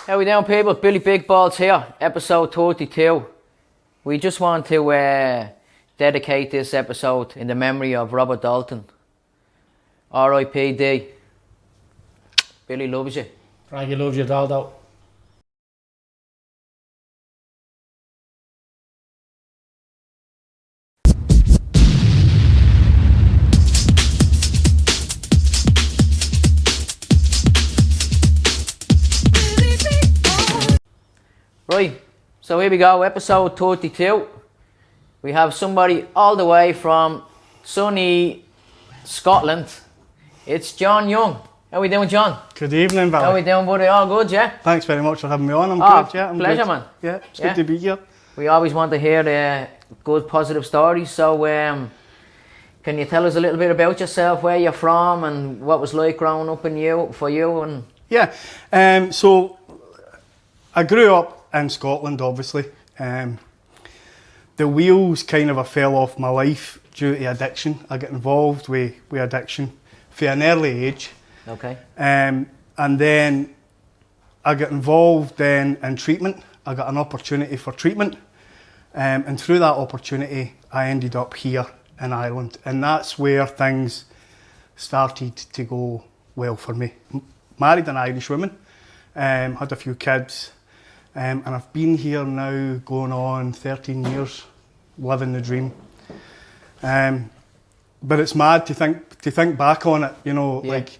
How we doing, people? Billy Big Balls here, episode 32. We just want to dedicate this episode in the memory of Robert Dalton. R.I.P.D. Billy loves you. Frankie loves you, Daldo. Right, so here we go, episode 32. We have somebody all the way from sunny Scotland. It's John Young. How we doing, John? Good evening, Billy. How we doing, buddy? All good, yeah? Thanks very much for having me on. I'm good, yeah. I'm pleasure, good. man. Yeah, it's good to be here. We always want to hear the good, positive stories. So, can you tell us a little bit about yourself, where you're from, and what it was like growing up for you? And yeah, so I grew up in Scotland, obviously. The wheels kind of fell off my life due to addiction. I got involved with addiction from an early age. Okay. And then I got involved then in treatment. I got an opportunity for treatment. And through that opportunity, I ended up here in Ireland. And that's where things started to go well for me. Married an Irish woman, had a few kids. And I've been here now going on 13 years, living the dream. But it's mad to think back on it, you know, like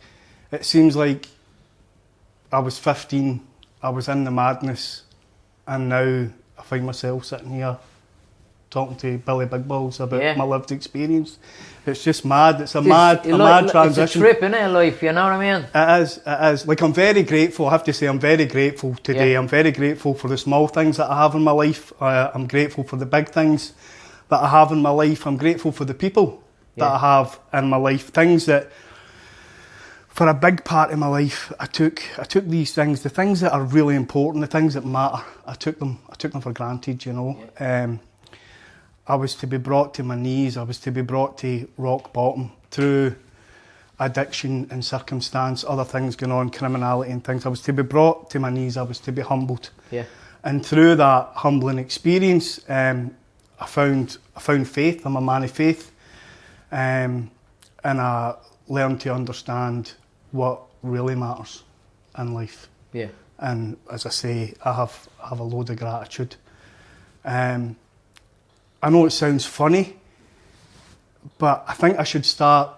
it seems like I was 15, I was in the madness, and now I find myself sitting here talking to Billy Big Balls about my lived experience. It's just mad. It's a mad transition. It's a trip, isn't it, life, you know what I mean? It is. Like, I'm very grateful, I have to say, I'm very grateful today. I'm very grateful for the small things that I have in my life. I'm grateful for the big things that I have in my life. I'm grateful for the people that I have in my life. Things that, for a big part of my life, I took these things, the things that are really important, the things that matter, I took them for granted, you know. I was to be brought to my knees, I was to be brought to rock bottom through addiction and circumstance, other things going on, criminality and things. I was to be brought to my knees, I was to be humbled. Yeah. And through that humbling experience, I found faith. I'm a man of faith. And I learned to understand what really matters in life. Yeah. And as I say, I have a load of gratitude. I know it sounds funny, but I think I should start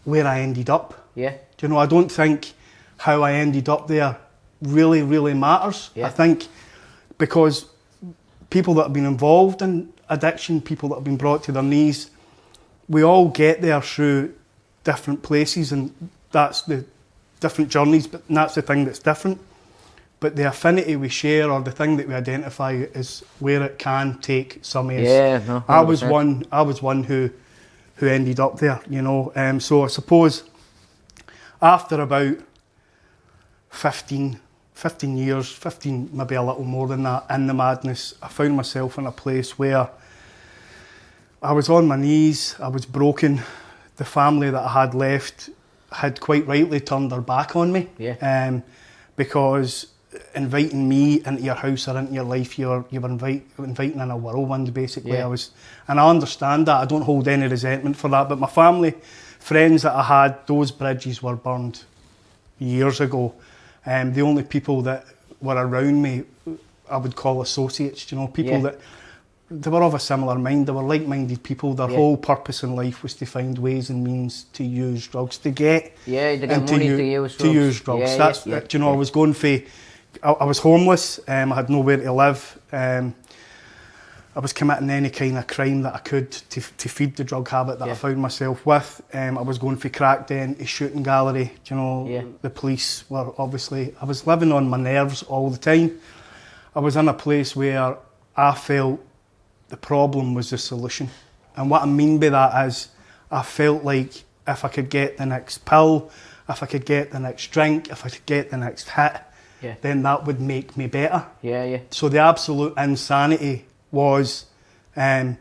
where I ended up. Yeah. Do you know, I don't think how I ended up there really, really matters. Yeah. I think because people that have been involved in addiction, people that have been brought to their knees, we all get there through different places, and that's the different journeys, but that's the thing that's different. But the affinity we share, or the thing that we identify, is where it can take some of us. Yeah, no, I was one who ended up there, you know. So I suppose after about 15 years, maybe a little more than that, in the madness, I found myself in a place where I was on my knees, I was broken. The family that I had left had quite rightly turned their back on me. Yeah. Because inviting me into your house or into your life, you were inviting in a whirlwind, basically. Yeah. And I understand that. I don't hold any resentment for that. But my family, friends that I had, those bridges were burned years ago. The only people that were around me, I would call associates. You know, people that they were of a similar mind. They were like-minded people. Their whole purpose in life was to find ways and means to use drugs, to get money to use drugs. That's you know, I was going for. I was homeless, I had nowhere to live, I was committing any kind of crime that I could to feed the drug habit that I found myself with. I was going for crack den, to shooting gallery, you know, the police were obviously, I was living on my nerves all the time. I was in a place where I felt the problem was the solution. And what I mean by that is, I felt like if I could get the next pill, if I could get the next drink, if I could get the next hit, then that would make me better. So the absolute insanity was, I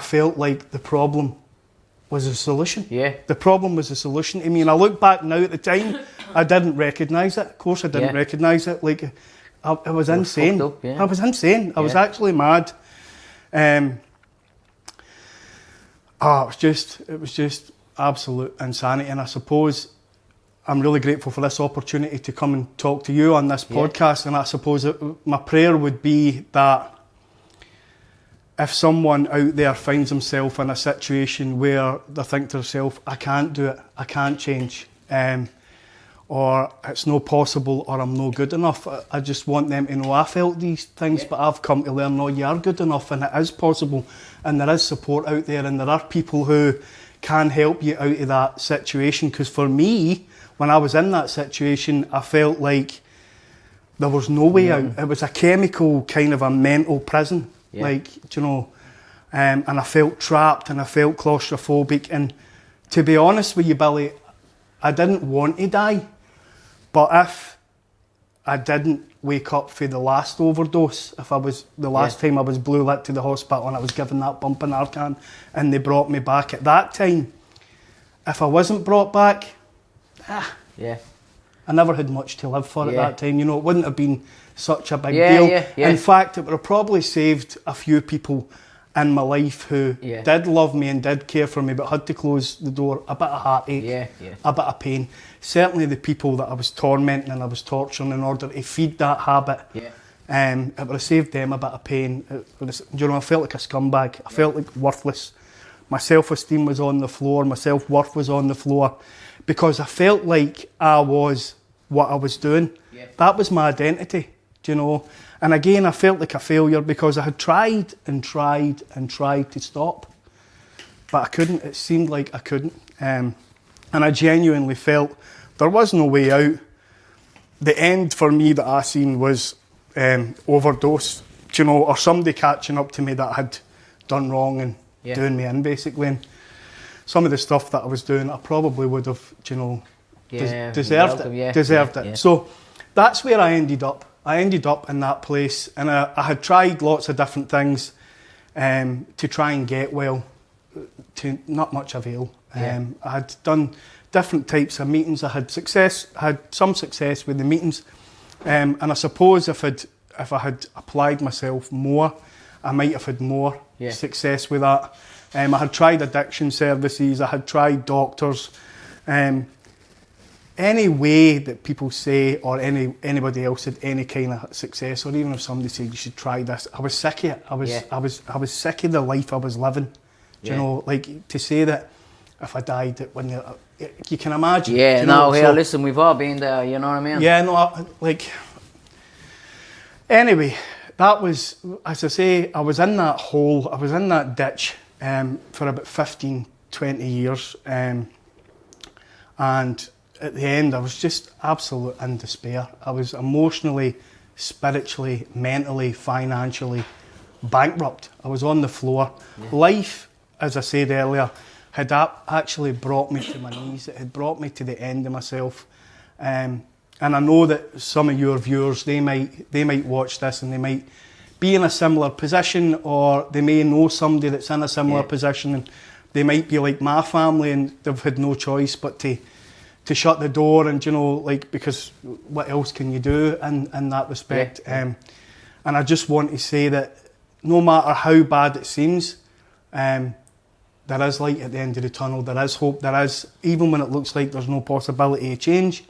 felt like the problem was a solution. The problem was a solution to me. And I look back now at the time, I didn't recognise it. Of course I didn't recognise it. Like, I was insane. Fucked up, yeah. I was insane. I was Yeah. actually mad. It was just absolute insanity. And I suppose I'm really grateful for this opportunity to come and talk to you on this podcast. And I suppose my prayer would be that if someone out there finds himself in a situation where they think to themselves, I can't do it, I can't change, or it's no possible, or I'm no good enough, I just want them to know I felt these things, but I've come to learn, no, you are good enough, and it is possible, and there is support out there, and there are people who can help you out of that situation. Because for me, when I was in that situation, I felt like there was no way out. It was a chemical kind of a mental prison. Yeah. Like, you know, and I felt trapped and I felt claustrophobic. And to be honest with you, Billy, I didn't want to die. But if I didn't wake up for the last overdose, if I was the last time I was blue lit to the hospital and I was given that bump in Narcan and they brought me back at that time, if I wasn't brought back, I never had much to live for at that time. You know, it wouldn't have been such a big deal. In fact, it would have probably saved a few people in my life who did love me and did care for me, but had to close the door. A bit of heartache, a bit of pain. Certainly the people that I was tormenting and I was torturing in order to feed that habit, it would have saved them a bit of pain. You know, I felt like a scumbag. I felt like worthless. My self-esteem was on the floor. My self-worth was on the floor. Because I felt like I was what I was doing. That was my identity, do you know? And again, I felt like a failure because I had tried and tried and tried to stop. But I couldn't. It seemed like I couldn't. And I genuinely felt there was no way out. The end for me that I seen was overdose, do you know, or somebody catching up to me that I had done wrong and doing me in, basically. And some of the stuff that I was doing, I probably would have, you know, deserved it. So that's where I ended up. I ended up in that place, and I had tried lots of different things to try and get well, to not much avail. I had done different types of meetings. I had some success with the meetings, and I suppose if I had applied myself more, I might have had more success with that. I had tried addiction services, I had tried doctors, any way that people say, or anybody else had any kind of success, or even if somebody said you should try this, I was sick of it. I was sick of the life I was living. Do you know, like to say that if I died, it wouldn't. You can imagine. Yeah, you know? here, listen, we've all been there. You know what I mean? Yeah, no, Anyway, that was, as I say, I was in that hole. I was in that ditch for about 15, 20 years, and at the end, I was just absolute in despair. I was emotionally, spiritually, mentally, financially bankrupt. I was on the floor. Life, as I said earlier, had actually brought me to my knees. It had brought me to the end of myself. And I know that some of your viewers, they might watch this and they might be in a similar position, or they may know somebody that's in a similar position, and they might be like my family and they've had no choice but to shut the door, and you know, like, because what else can you do in that respect? And I just want to say that no matter how bad it seems, there is light at the end of the tunnel. There is hope. There is, even when it looks like there's no possibility of change.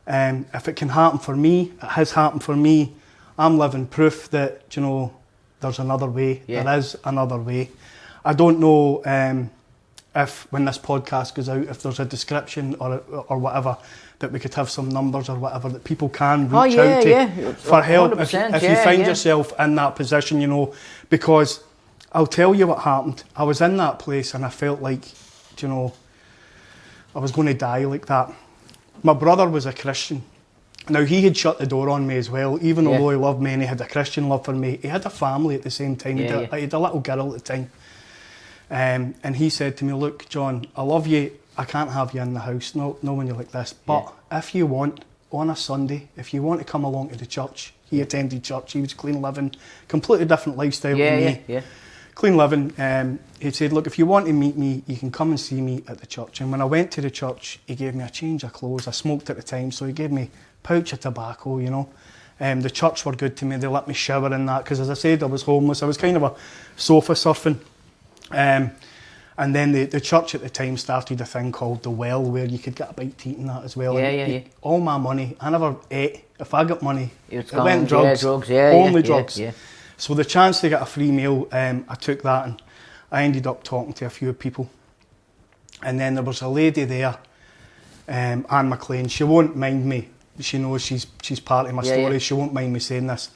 If it can happen for me, it has happened for me. I'm living proof that, you know, there's another way. There is another way. I don't know if, when this podcast goes out, if there's a description or whatever, that we could have some numbers or whatever that people can reach out to for help if you find yourself in that position, you know, because I'll tell you what happened. I was in that place and I felt like, you know, I was going to die like that. My brother was a Christian. Now, he had shut the door on me as well, even although he loved me and he had a Christian love for me. He had a family at the same time. He had a little girl at the time. And he said to me, look, John, I love you. I can't have you in the house, no when you're like this. But if you want, on a Sunday, if you want to come along to the church, he attended church, he was clean living, completely different lifestyle than me. Clean living. He said, look, if you want to meet me, you can come and see me at the church. And when I went to the church, he gave me a change of clothes. I smoked at the time, so he gave me a pouch of tobacco, you know. The church were good to me. They let me shower in that because, as I said, I was homeless. I was kind of a sofa surfing. And then the church at the time started a thing called The Well, where you could get a bite to eat and that as well. Yeah. All my money, I never ate. If I got money, it gone, went drugs. Only drugs. Yeah. So the chance to get a free meal, I took that, and I ended up talking to a few people. And then there was a lady there, Anne McLean. She won't mind me. She knows she's part of my story. Yeah. She won't mind me saying this.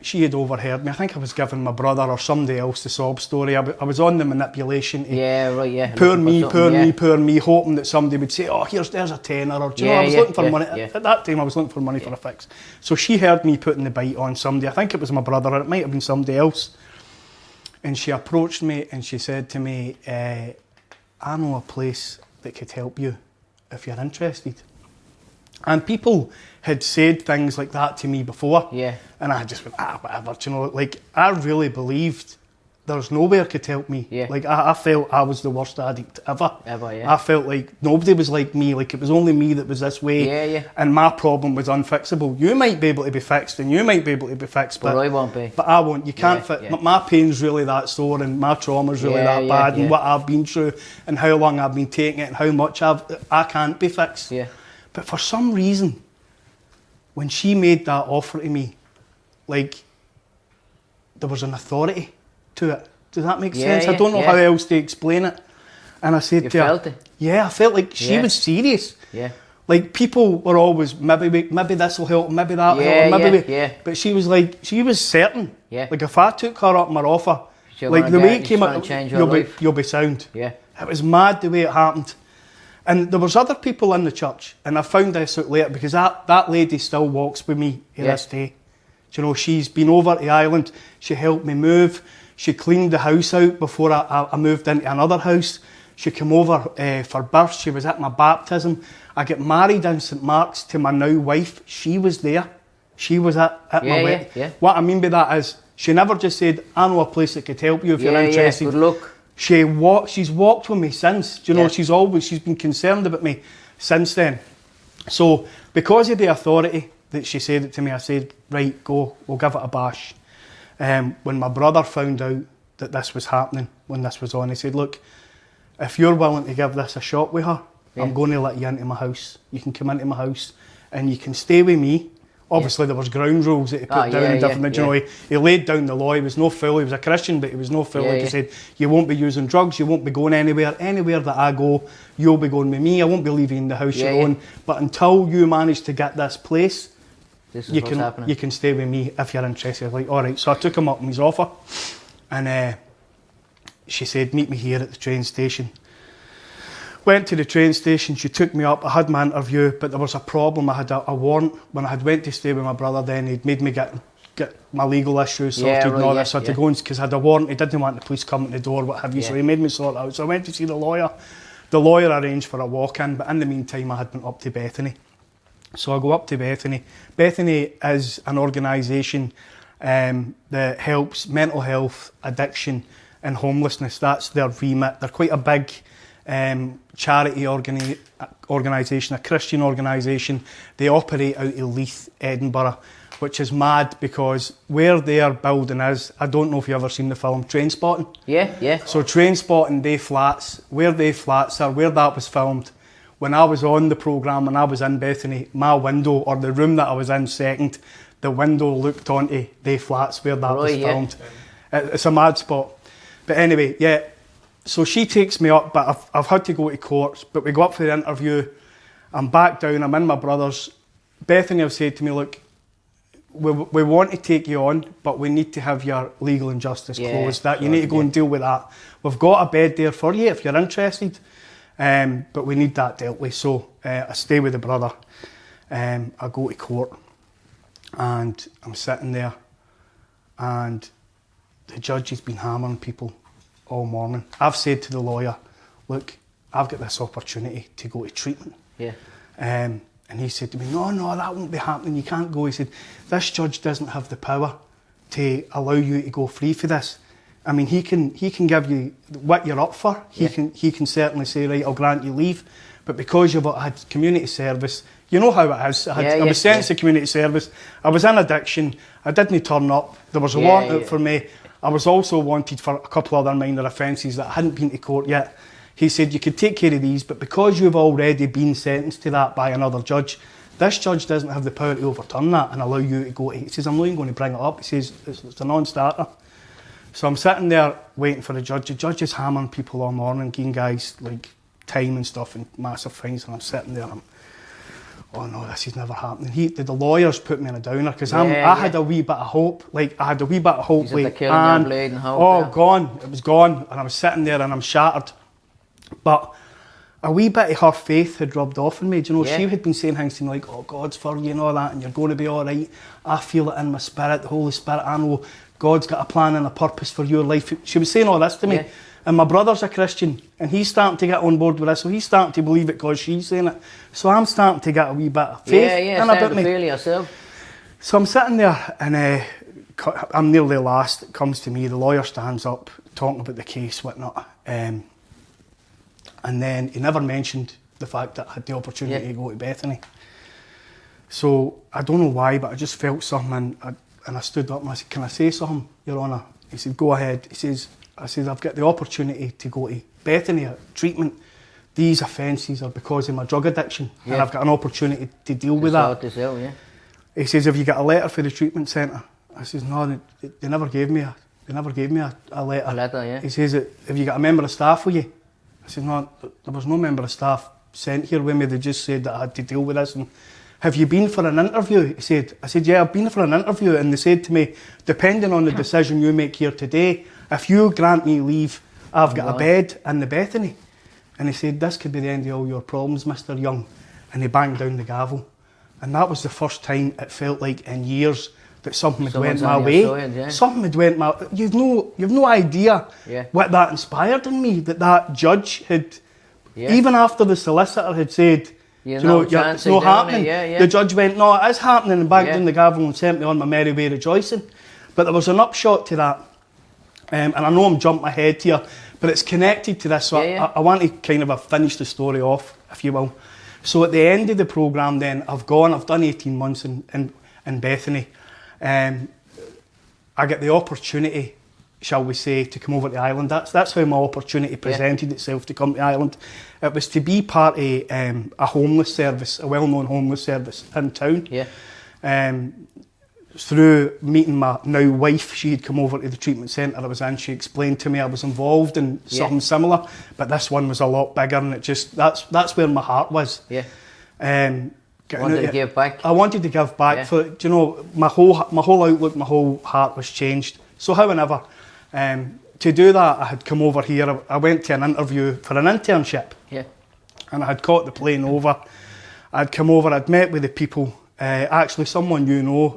She had overheard me. I think I was giving my brother or somebody else the sob story. I was on the manipulation. Poor me, hoping that somebody would say, "Oh, there's a tenner," or do you know, I was looking for money. Yeah. At that time, I was looking for money for a fix. So she heard me putting the bite on somebody. I think it was my brother, or it might have been somebody else. And she approached me and she said to me, "I know a place that could help you if you're interested." And people had said things like that to me before. Yeah. And I just went, whatever, do you know, like, I really believed there's nowhere could help me. Yeah. Like, I felt I was the worst addict ever. Yeah. I felt like nobody was like me, like, it was only me that was this way. Yeah. And my problem was unfixable. You might be able to be fixed, and you might be able to be fixed, but I won't be. But I won't. You can't fix. Yeah. My pain's really that sore, and my trauma's really that bad, and what I've been through, and how long I've been taking it, and how much I can't be fixed. Yeah. But for some reason, when she made that offer to me, like, there was an authority to it. Does that make sense? I don't know how else to explain it. And I said to her, felt it? Yeah, I felt like she was serious. Yeah. Like, people were always, maybe this will help, maybe that will help, But she was like, she was certain. Yeah. Like, if I took her up on her offer, like, the way it came out, you'll be sound. Yeah. It was mad the way it happened. And there was other people in the church, and I found this out later, because that lady still walks with me to this day. Do you know, she's been over to Ireland, she helped me move, she cleaned the house out before I moved into another house. She came over for birth, she was at my baptism. I got married in St Mark's to my now wife. She was there. She was at my wedding. Yeah. What I mean by that is, she never just said, "I know a place that could help you if you're interested." Good luck. She's walked with me since. Do you know, she's been concerned about me since then. So because of the authority that she said it to me, I said, right, go, we'll give it a bash. When my brother found out that this was happening, when this was on, he said, look, if you're willing to give this a shot with her, I'm going to let you into my house. You can come into my house and you can stay with me. Obviously, there was ground rules that he put down and different. You know, he laid down the law. He was no fool. He was a Christian, but he was no fool. He said, you won't be using drugs. You won't be going anywhere. Anywhere that I go, you'll be going with me. I won't be leaving the house alone. But until you manage to get this place, you can stay with me if you're interested. Like, all right. So I took him up on his offer, and she said, meet me here at the train station. Went to the train station, she took me up, I had my interview, but there was a problem. I had a warrant. When I had went to stay with my brother then, he'd made me get my legal issues sorted and all that. So I had to go in, because I had a warrant. He didn't want the police coming to the door, what have you, so he made me sort it out. So I went to see the lawyer. The lawyer arranged for a walk-in, but in the meantime I had been up to Bethany. So I go up to Bethany. Bethany is an organisation that helps mental health, addiction and homelessness. That's their remit. They're quite a big charity organisation, a Christian organisation. They operate out of Leith, Edinburgh, which is mad because where their building is, I don't know if you've ever seen the film Trainspotting. Yeah. So Trainspotting, Day Flats, where Day Flats are, where that was filmed, when I was on the programme and I was in Bethany, my window, or the room that I was in second, the window looked onto Day Flats where that was filmed. It's a mad spot. But anyway, so she takes me up, but I've had to go to court. But we go up for the interview. I'm back down. I'm in my brother's. Bethany have said to me, look, we want to take you on, but we need to have your legal and justice closed. That you need to go and deal with that. We've got a bed there for you if you're interested, but we need that dealt with. So I stay with the brother. I go to court, and I'm sitting there, and the judge has been hammering people all morning. I've said to the lawyer, look, I've got this opportunity to go to treatment. And he said to me, no, that won't be happening. You can't go. He said, this judge doesn't have the power to allow you to go free for this. I mean, he can give you what you're up for. He can certainly say, right, I'll grant you leave. But because you've had community service, You know how it is. I was sentenced to community service. I was in addiction. I didn't turn up. There was a warrant out for me. I was also wanted for a couple other minor offences that hadn't been to court yet. He said, you could take care of these, but because you've already been sentenced to that by another judge, this judge doesn't have the power to overturn that and allow you to go to... He says, I'm not even going to bring it up. He says, it's a non-starter. So I'm sitting there waiting for the judge. The judge is hammering people all morning, giving guys like time and stuff and massive fines, and I'm sitting there and I'm, oh no, this is never happening. The lawyers put me in a downer because I had a wee bit of hope. Like, I had a wee bit of hope. Like, and blade and hope, oh, gone. It was gone. And I was sitting there and I'm shattered. But a wee bit of her faith had rubbed off on me. Do you know, she had been saying things to me like, oh, God's for you and all that, and you're going to be all right. I feel it in my spirit, the Holy Spirit. I know God's got a plan and a purpose for your life. She was saying all this to me. Yeah. And my brother's a Christian, and he's starting to get on board with this, so he's starting to believe it because she's saying it. So I'm starting to get a wee bit of faith in about me. Feel yourself. So I'm sitting there, and I'm nearly last. It comes to me, the lawyer stands up, talking about the case, whatnot. And then he never mentioned the fact that I had the opportunity to go to Bethany. So I don't know why, but I just felt something, and I stood up and I said, can I say something, Your Honour? He said, go ahead. I said, I've got the opportunity to go to Bethany treatment. These offences are because of my drug addiction, and I've got an opportunity to deal with that. He says, have you got a letter for the treatment centre? I says, no, they never gave me a letter. A letter, He says, have you got a member of staff with you? I said, no, there was no member of staff sent here with me. They just said that I had to deal with this. And have you been for an interview? He said. I said, yeah, I've been for an interview. And they said to me, depending on the decision you make here today, if you grant me leave, I've got a bed in the Bethany. And he said, this could be the end of all your problems, Mr. Young. And he banged down the gavel. And that was the first time it felt like in years that something had went my way. Something had went my... You've no idea what that inspired in me, that judge had... Even after the solicitor had said, it's not happening, the judge went, no, it is happening, and banged down the gavel and sent me on my merry way rejoicing. But there was an upshot to that. And I know I'm jumping ahead here, but it's connected to this, so I want to kind of finish the story off, if you will. So at the end of the programme then, I've done 18 months in Bethany. I get the opportunity, shall we say, to come over to Ireland. That's how my opportunity presented itself to come to Ireland. It was to be part of a homeless service, a well-known homeless service in town. Through meeting my now wife, she had come over to the treatment centre I was in. She explained to me I was involved in something similar, but this one was a lot bigger, and it just that's where my heart was. Wanted to give back. I wanted to give back. For my whole outlook, my whole heart was changed. So however, to do that, I had come over here. I went to an interview for an internship. And I had caught the plane over. I'd come over. I'd met with the people. Actually, someone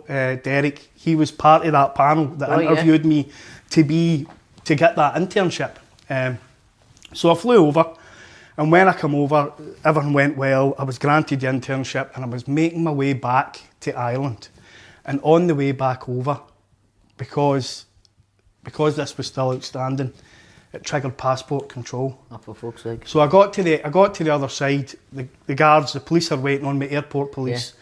Derek, he was part of that panel that interviewed me to get that internship. So I flew over, and when I come over, everything went well. I was granted the internship, and I was making my way back to Ireland. And on the way back over, because this was still outstanding, it triggered passport control. Oh, for fuck's sake. So I got to the other side. The guards, the police are waiting on me, airport police.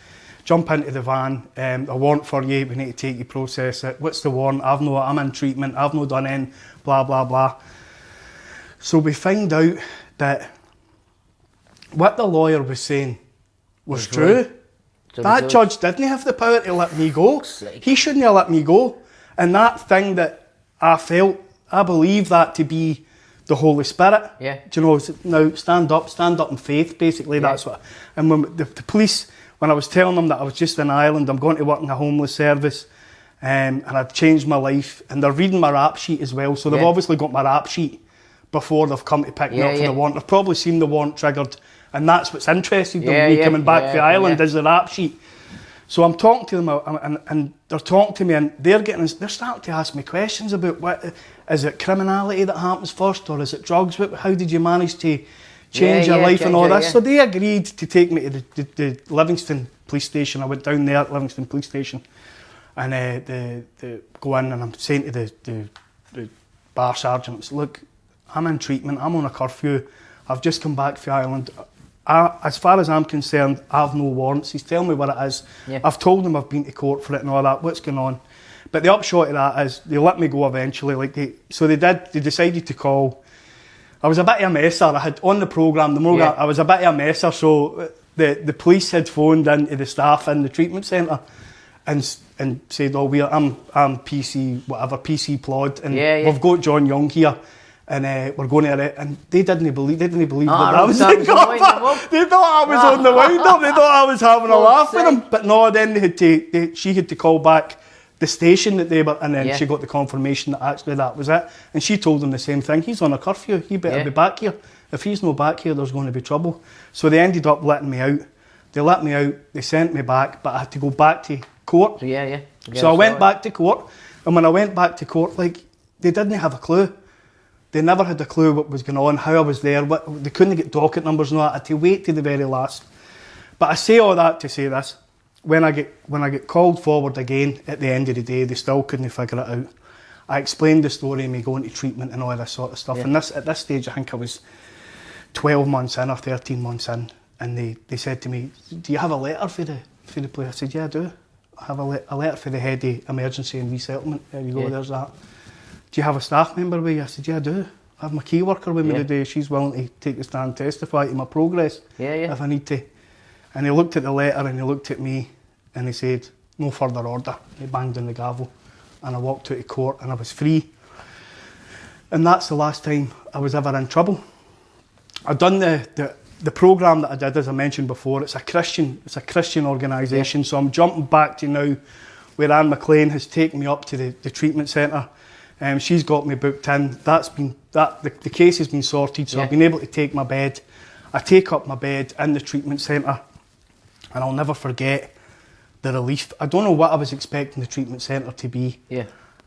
Jump into the van, a warrant for you, we need to take you, process it. What's the warrant? I'm in treatment, I've not done anything, blah, blah, blah. So we find out that what the lawyer was saying was true. That judge didn't have the power to let me go. He shouldn't have let me go. And that thing that I felt, I believe that to be the Holy Spirit. Do now stand up in faith, basically, that's what. And when the police... When I was telling them that I was just in Ireland, I'm going to work in a homeless service, and I'd changed my life, and they're reading my rap sheet as well, so they've obviously got my rap sheet before they've come to pick me up for the warrant. They've probably seen the warrant triggered, and that's what's interested them, me coming back to Ireland, is the rap sheet. So I'm talking to them, and they're talking to me, and they're starting to ask me questions about what is it criminality that happens first, or is it drugs? How did you manage to change your life and all this? So they agreed to take me to the Livingston police station. I went down there at Livingston police station, and they go in, and I'm saying to the bar sergeant, look, I'm in treatment, I'm on a curfew, I've just come back from Ireland, as far as I'm concerned, I have no warrants. He's telling me what it is. Yeah. I've told him I've been to court for it and all that. What's going on? But the upshot of that is they let me go eventually. They decided to call. I was a bit of a messer. I had on the programme, I was a bit of a messer, so the police had phoned into the staff in the treatment centre and said, "Oh, I'm PC PC Plod, and we've got John Young here, and we're going to arrest." And they didn't believe that I was in court. They thought I was on the wind up. They thought I was having a laugh with them. But no, then she had to call back the station that they were, and then she got the confirmation that actually that was it. And she told them the same thing. He's on a curfew. He better be back here. If he's not back here, there's going to be trouble. So they ended up letting me out. They let me out. They sent me back, but I had to go back to court. So I went back to court, and when I went back to court, they didn't have a clue. They never had a clue what was going on, how I was there. They couldn't get docket numbers and all that. I had to wait to the very last. But I say all that to say this. When I get called forward again at the end of the day, they still couldn't figure it out. I explained the story of me going to treatment and all this sort of stuff. And at this stage, I think I was 12 months in or 13 months in, and they said to me, "Do you have a letter for the place?" I said, "Yeah, I do. I have a letter for the head of emergency and resettlement." There you go, there's that. "Do you have a staff member with you?" I said, "Yeah, I do. I have my key worker with me today. She's willing to take the stand and testify to my progress if I need to." And he looked at the letter and he looked at me and he said, "No further order." He banged on the gavel and I walked out of court and I was free. And that's the last time I was ever in trouble. I've done the programme that I did, as I mentioned before. It's a Christian organisation. So I'm jumping back to now where Anne McLean has taken me up to the treatment centre. She's got me booked in. The case has been sorted, so I've been able to take my bed. I take up my bed in the treatment centre, and I'll never forget the relief. I don't know what I was expecting the treatment centre to be.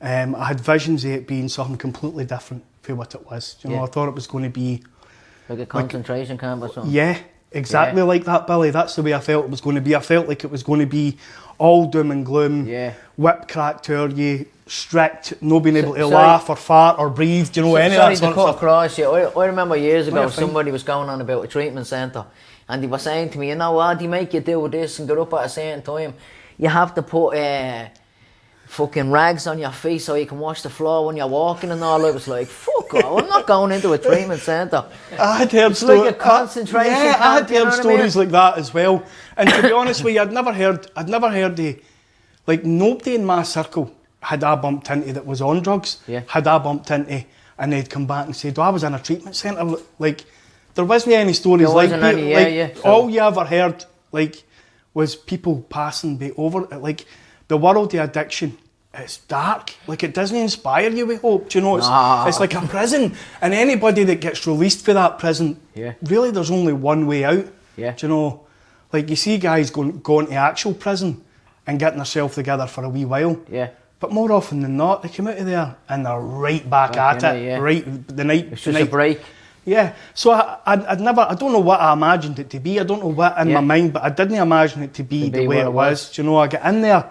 I had visions of it being something completely different from what it was. I thought it was going to be like a concentration camp or something. Yeah, exactly like that, Billy. That's the way I felt it was going to be. I felt like it was going to be all doom and gloom, whip cracked to you, strict, not being able to laugh or fart or breathe, any of that sort of stuff. Across you. I remember years ago somebody was going on about a treatment centre and they were saying to me, "You know what, they make you do this and get up at a certain time. You have to put fucking rags on your feet so you can wash the floor when you're walking," and all. I was like, fuck off, I'm not going into a treatment centre. I had heard like a concentration camp, I had heard stories like that as well. And to be honest with you, I'd never heard nobody in my circle had I bumped into that was on drugs, had I bumped into, and they'd come back and said, "Oh, I was in a treatment centre." There wasn't any stories like that. All you ever heard, was people passing over, the world of addiction. It's dark. It doesn't inspire you with hope. It's like a prison, and anybody that gets released for that prison, really, there's only one way out. You see guys going to actual prison and getting themselves together for a wee while. But more often than not, they come out of there and they're right back at it. Right the night. It's just a break. So I don't know what I imagined it to be. I don't know what in my mind, but I didn't imagine it to be the way it was. I get in there,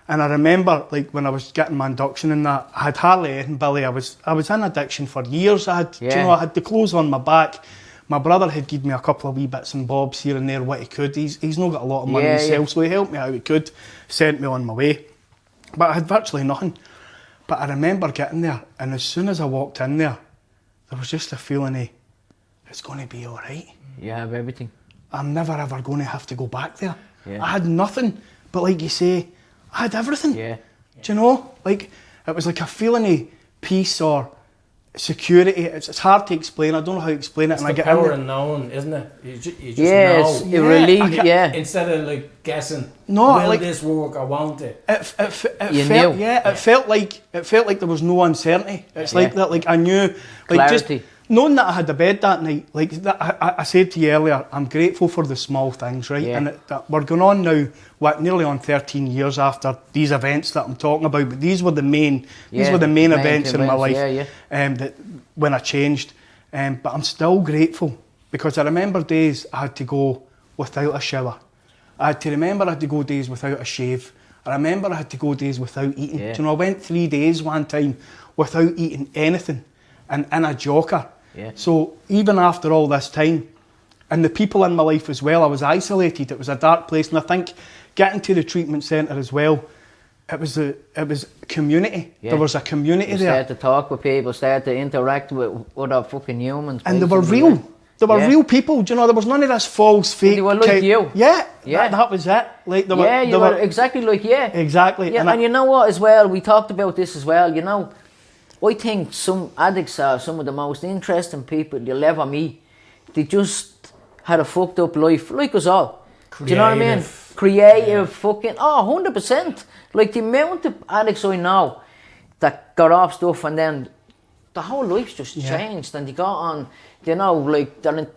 and I remember when I was getting my induction and that, I had hardly anything, Billy. I was in addiction for years. I had the clothes on my back. My brother had given me a couple of wee bits and bobs here and there, what he could. He's not got a lot of money himself, so he helped me how he could, sent me on my way. But I had virtually nothing. But I remember getting there, and as soon as I walked in there was just a feeling of, it's going to be all right. You have everything. I'm never ever going to have to go back there. I had nothing, but like you say, I had everything. Do you know? It was like a feeling of peace or security. It's hard to explain. I don't know how to explain it. It's and the I get power of knowing, isn't it? You just it's know. relief. Instead of guessing, no, will this work? I want it. It felt like there was no uncertainty. It's like that. I knew, clarity. Just knowing that I had a bed that night. I said to you earlier, I'm grateful for the small things, right? And that we're going on now, nearly on 13 years after these events that I'm talking about. But these were the main events in my life. That when I changed. But I'm still grateful because I remember days I had to go without a shower. I had to go days without a shave. I remember I had to go days without eating. I went 3 days one time without eating anything and in a joker. So even after all this time, And the people in my life as well, I was isolated. It was a dark place. And I think getting to the treatment centre as well, it was community. Yeah. There was a community You there. start to talk with people, start to interact with other fucking humans. And they were basically, real. yeah. They were Yeah. real people. Do you know, there was none of this false, fake. They were like you. Yeah, Yeah. that was it. Like they were, Yeah, they you were exactly like, yeah. Exactly. Yeah, and you know what as well, we talked about this as well, you know, I think some addicts are some of the most interesting people you'll ever meet. They just had a fucked up life, like us all. Do you know what I mean? Creative, fucking, 100%. Like the amount of addicts I know that got off stuff and then the whole life's just changed and they got on, you know, like they're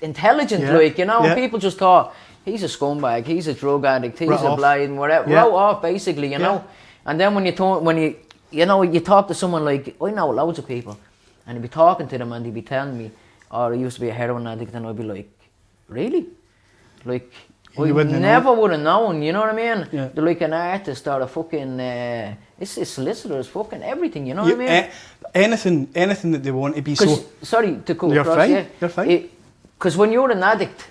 intelligent, like, you know, and people just thought, he's a scumbag, he's a drug addict, he's a blind, whatever, wrote off basically, you know. And then when you talk to someone like, I know loads of people, and you'd be talking to them and they'd be telling me, oh, I used to be a heroin addict, and I'd be like, really? Like, I never would have known, you know what I mean? Yeah. They're like an artist or a fucking, it's a solicitor, it's fucking everything, you know what I mean? Anything that they want to be so... Sorry to cut You're across, fine, you're fine. Because when you're an addict,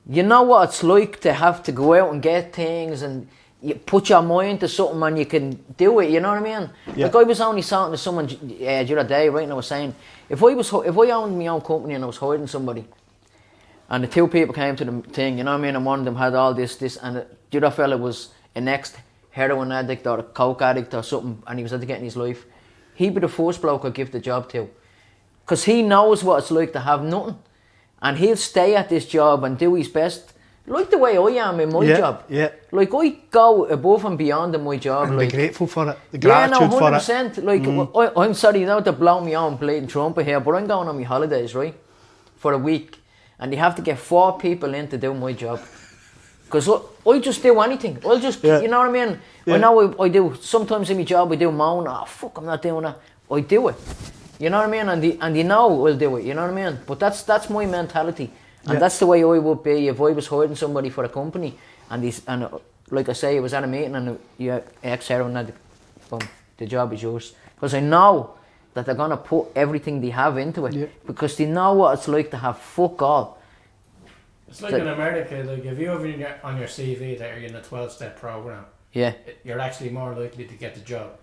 you know what it's like to have to go out and get things and you put your mind to something and you can do it, you know what I mean? Yeah. Like I was only talking to someone the other day, right, and I was saying, if I owned my own company and I was hiring somebody, and the two people came to the thing, you know what I mean, and one of them had all this, and the other fella was an ex-heroin addict or a coke addict or something, and he was at the get in his life, he'd be the first bloke I'd give the job to. Because he knows what it's like to have nothing. And he'll stay at this job and do his best, like the way I am in my job. Yeah. Like I go above and beyond in my job. And like, be grateful for it, the gratitude for it. 100%. Like, I'm sorry, not to blow me on bleeding trumpet here, but I'm going on my holidays, right, for a week. And you have to get 4 people in to do my job. Because I just do anything. I'll just, you know what I mean? Yeah. I know I do, sometimes in my job I do moan, fuck, I'm not doing that. I do it. You know what I mean? And they know I'll do it, you know what I mean? But that's my mentality. And that's the way I would be if I was hiring somebody for a company. And like I say, I was at a meeting and you ex-heroin addict, boom, the job is yours. Because I know that they're going to put everything they have into it. Yeah. Because they know what it's like to have fuck all. It's like in America, like if you have on your CV that you're in a 12-step program, you're actually more likely to get the job.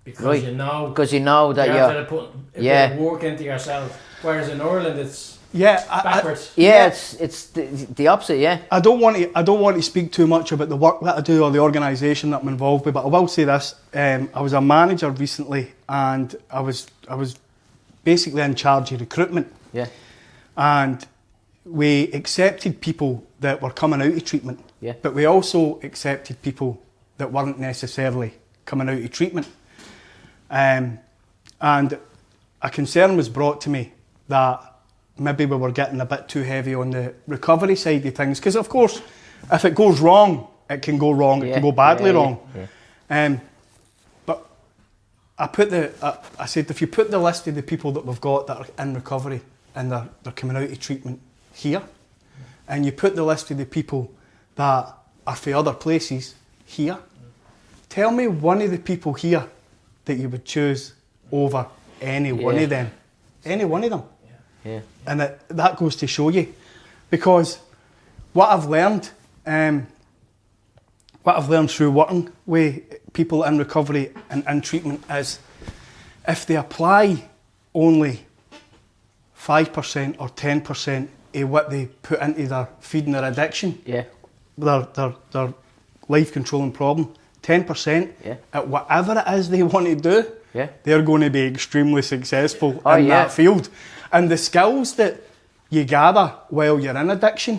Because you know that you have to put a bit of work into yourself. Whereas in Ireland it's backwards. It's the opposite, I don't want to speak too much about the work that I do or the organisation that I'm involved with, but I will say this. I was a manager recently and I was basically in charge of recruitment. Yeah. And we accepted people that were coming out of treatment. Yeah. But we also accepted people that weren't necessarily coming out of treatment. And a concern was brought to me that maybe we were getting a bit too heavy on the recovery side of things. Because of course, if it goes wrong, it can go wrong, it can go badly wrong. Yeah. But I said, if you put the list of the people that we've got that are in recovery and they're coming out of treatment here, and you put the list of the people that are for other places here, tell me one of the people here that you would choose over any one of them. Any one of them. Yeah. And that goes to show you. Because what I've learned through working with people in recovery and in treatment is if they apply only 5% or 10% of what they put into their feeding their addiction, their life controlling problem, 10% at whatever it is they want to do, they're going to be extremely successful in that field. And the skills that you gather while you're in addiction,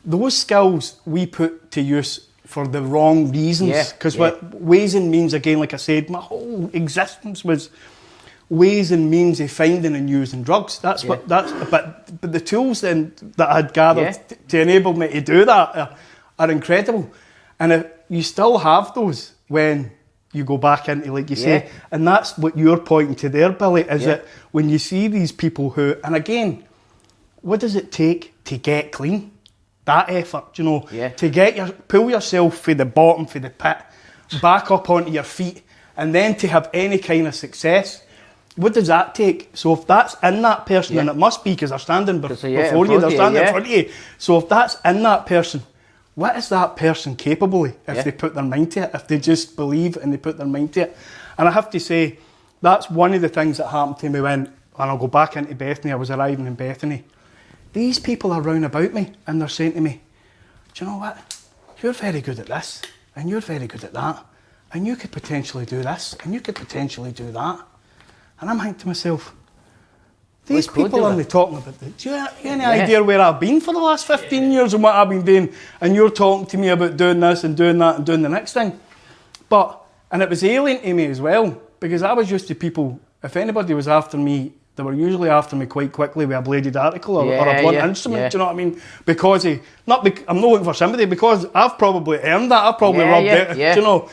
those skills we put to use for the wrong reasons. Because what ways and means, again, like I said, my whole existence was ways and means of finding and using drugs. But the tools then that I'd gathered to enable me to do that are incredible. And if you still have those when you go back into, like you say, and that's what you're pointing to there, Billy, is that when you see these people who, and again, what does it take to get clean? That effort, you know, to pull yourself from the bottom, from the pit, back up onto your feet, and then to have any kind of success. what does that take? So if that's in that person, and it must be because they're standing before you, they're standing in front of you. So if that's in that person, what is that person capable of if they put their mind to it, if they just believe and they put their mind to it? And I have to say, that's one of the things that happened to me when I'll go back into Bethany, I was arriving in Bethany. These people are round about me and they're saying to me, do you know what? You're very good at this and you're very good at that and you could potentially do this and you could potentially do that. And I'm thinking to myself, these people are only talking about this. Do you have any idea where I've been for the last 15 years and what I've been doing? And you're talking to me about doing this and doing that and doing the next thing. And it was alien to me as well, because I was used to people, if anybody was after me, they were usually after me quite quickly with a bladed article or a blunt instrument, do you know what I mean? Because I'm not looking for sympathy, because I've probably earned that, I've probably rubbed it, do you know?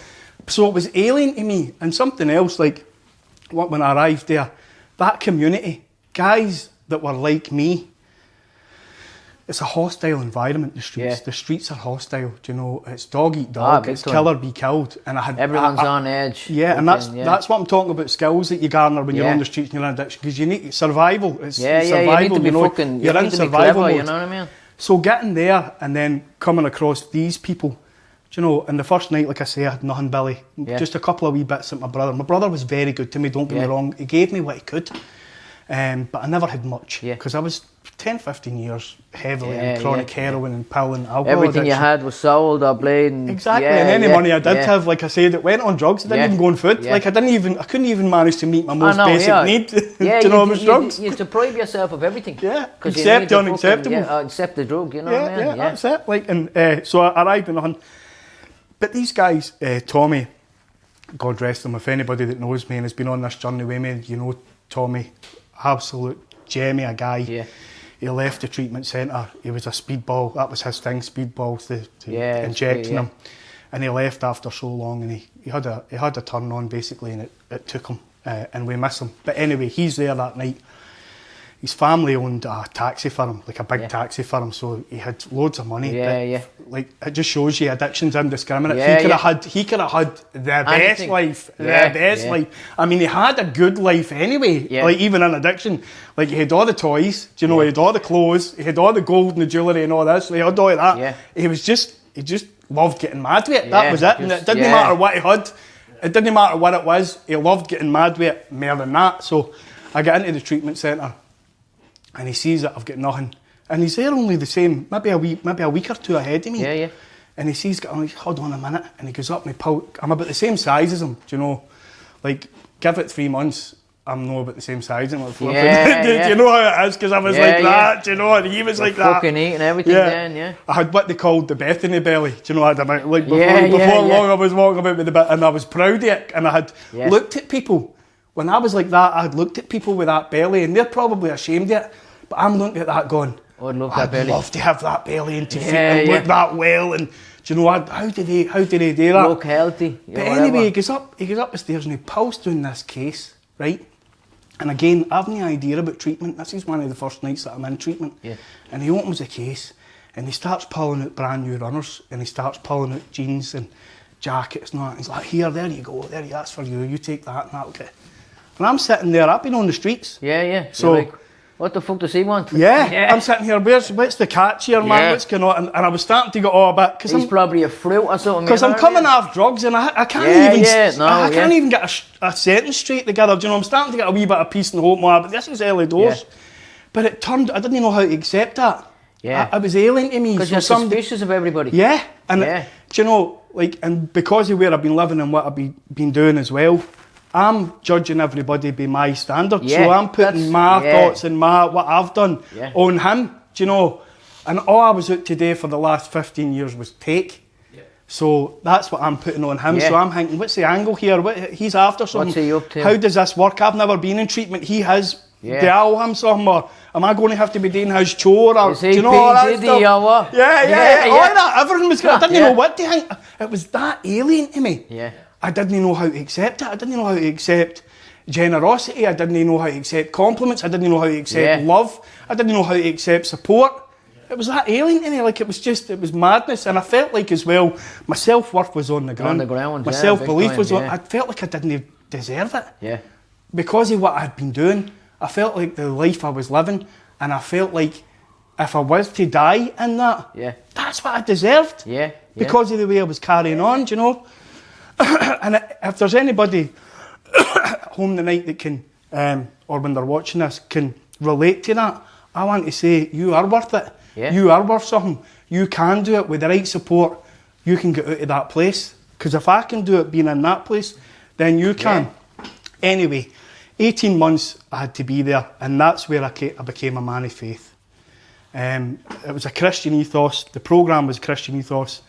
So it was alien to me. And something else, like when I arrived there, that community, guys that were like me, it's a hostile environment, the streets. The streets are hostile, do you know? It's dog eat dog, it's kill or be killed. And everyone's on edge. Yeah, and that's what I'm talking about, skills that you garner when you're on the streets and you're in addiction, because you need survival. It's survival, you need to be fucking, you're in survival mode. You know what I mean? So getting there and then coming across these people, do you know, and the first night, like I say, I had nothing, Billy. Just a couple of wee bits at my brother. My brother was very good to me, don't get me wrong. He gave me what he could. But I never had much, because I was 10, 15 years heavily in chronic heroin and pill and alcohol Everything addiction. you had was sold or bleeding. Exactly, and any money I did have, like I said, it went on drugs. I didn't even go on food. Like I couldn't even manage to meet my most basic need. Do you know, was drugs. You deprive yourself of everything. Except the unacceptable. Except the drug, you know what I mean? That's it. Like, and so I arrived in the hunt. But these guys, Tommy, God rest him, if anybody that knows me and has been on this journey with me, you know Tommy, absolute Jamie, a guy. He left the treatment centre. He was a speedball. That was his thing, speedballs, to injecting him. And he left after so long, and he had a turn on basically, and it took him, and we miss him. But anyway, he's there that night. His family owned a taxi firm, like a big taxi firm, so he had loads of money. Like, it just shows you addiction's indiscriminate. He could have had the best life, life. I mean, he had a good life anyway. Like, even in addiction, like, he had all the toys, do you know? He had all the clothes, he had all the gold and the jewellery and all this. So he had all of that. He just loved getting mad with it. That was it. And it didn't matter what he had. It didn't matter what it was. He loved getting mad with it more than that. So I get into the treatment centre. And he sees that I've got nothing. And he's there only the same, maybe a week or two ahead of me. And he sees, I'm like, hold on a minute. And he goes up and I'm about the same size as him, do you know? Like, give it 3 months, I'm not about the same size as him. Do you know how it is? Because I was like that, do you know? And he was like that. Fucking eating everything then, I had what they called the Bethany belly, do you know? I had about, like, before long I was walking about with a bit, and I was proud of it. And I had looked at people. When I was like that, I had looked at people with that belly, and they're probably ashamed of it. But I'm looking at that going, I'd love to have that belly and to fit and look that well. And do you know what? How did he do that? Look healthy. But anyway, he goes up the stairs and he pulls down this case, right? And again, I have no idea about treatment. This is one of the first nights that I'm in treatment. And he opens the case and he starts pulling out brand new runners, and he starts pulling out jeans and jackets and all that. He's like, here, there you go, that's for you. You take that and that'll get. And I'm sitting there, I've been on the streets. So. Like, what the fuck does he want? I'm sitting here, what's the catch here, man? What's going on? And I was starting to go, a bit. He's probably a fruit or something. Because I'm coming off drugs and I can't even get a sentence straight together. Do you know, I'm starting to get a wee bit of peace and hope, but this is early doors. But it turned, I didn't know how to accept that. It was alien to me. Because you're suspicious of everybody. And do you know, like, and because of where I've been living and what I've been doing as well, I'm judging everybody by my standards, so I'm putting my thoughts and what I've done on him, do you know? And all I was out today for the last 15 years was take. So that's what I'm putting on him. So I'm thinking, what's the angle here? He's after something. What's he up to? How does this work? I've never been in treatment. He has. Do I owe him something, or am I going to have to be doing his chore? Or, do you know all that stuff? Or what? All that. Everything was. I didn't know what to think. It was that alien to me. I didn't know how to accept it. I didn't know how to accept generosity. I didn't know how to accept compliments. I didn't know how to accept love. I didn't know how to accept support. It was that alien to me. Like, it was madness. And I felt like as well, my self-worth was on the ground. On the ground, my self-belief was on. I felt like I didn't deserve it. because of what I had been doing, I felt like the life I was living, and I felt like if I was to die in that, that's what I deserved. Yeah. Because of the way I was carrying on, do you know? And if there's anybody home tonight that can, or when they're watching this, can relate to that, I want to say you are worth it. Yeah. You are worth something. You can do it with the right support. You can get out of that place. Because if I can do it being in that place, then you can. Yeah. Anyway, 18 months I had to be there, and that's where I became a man of faith. It was a Christian ethos. The programme was Christian ethos.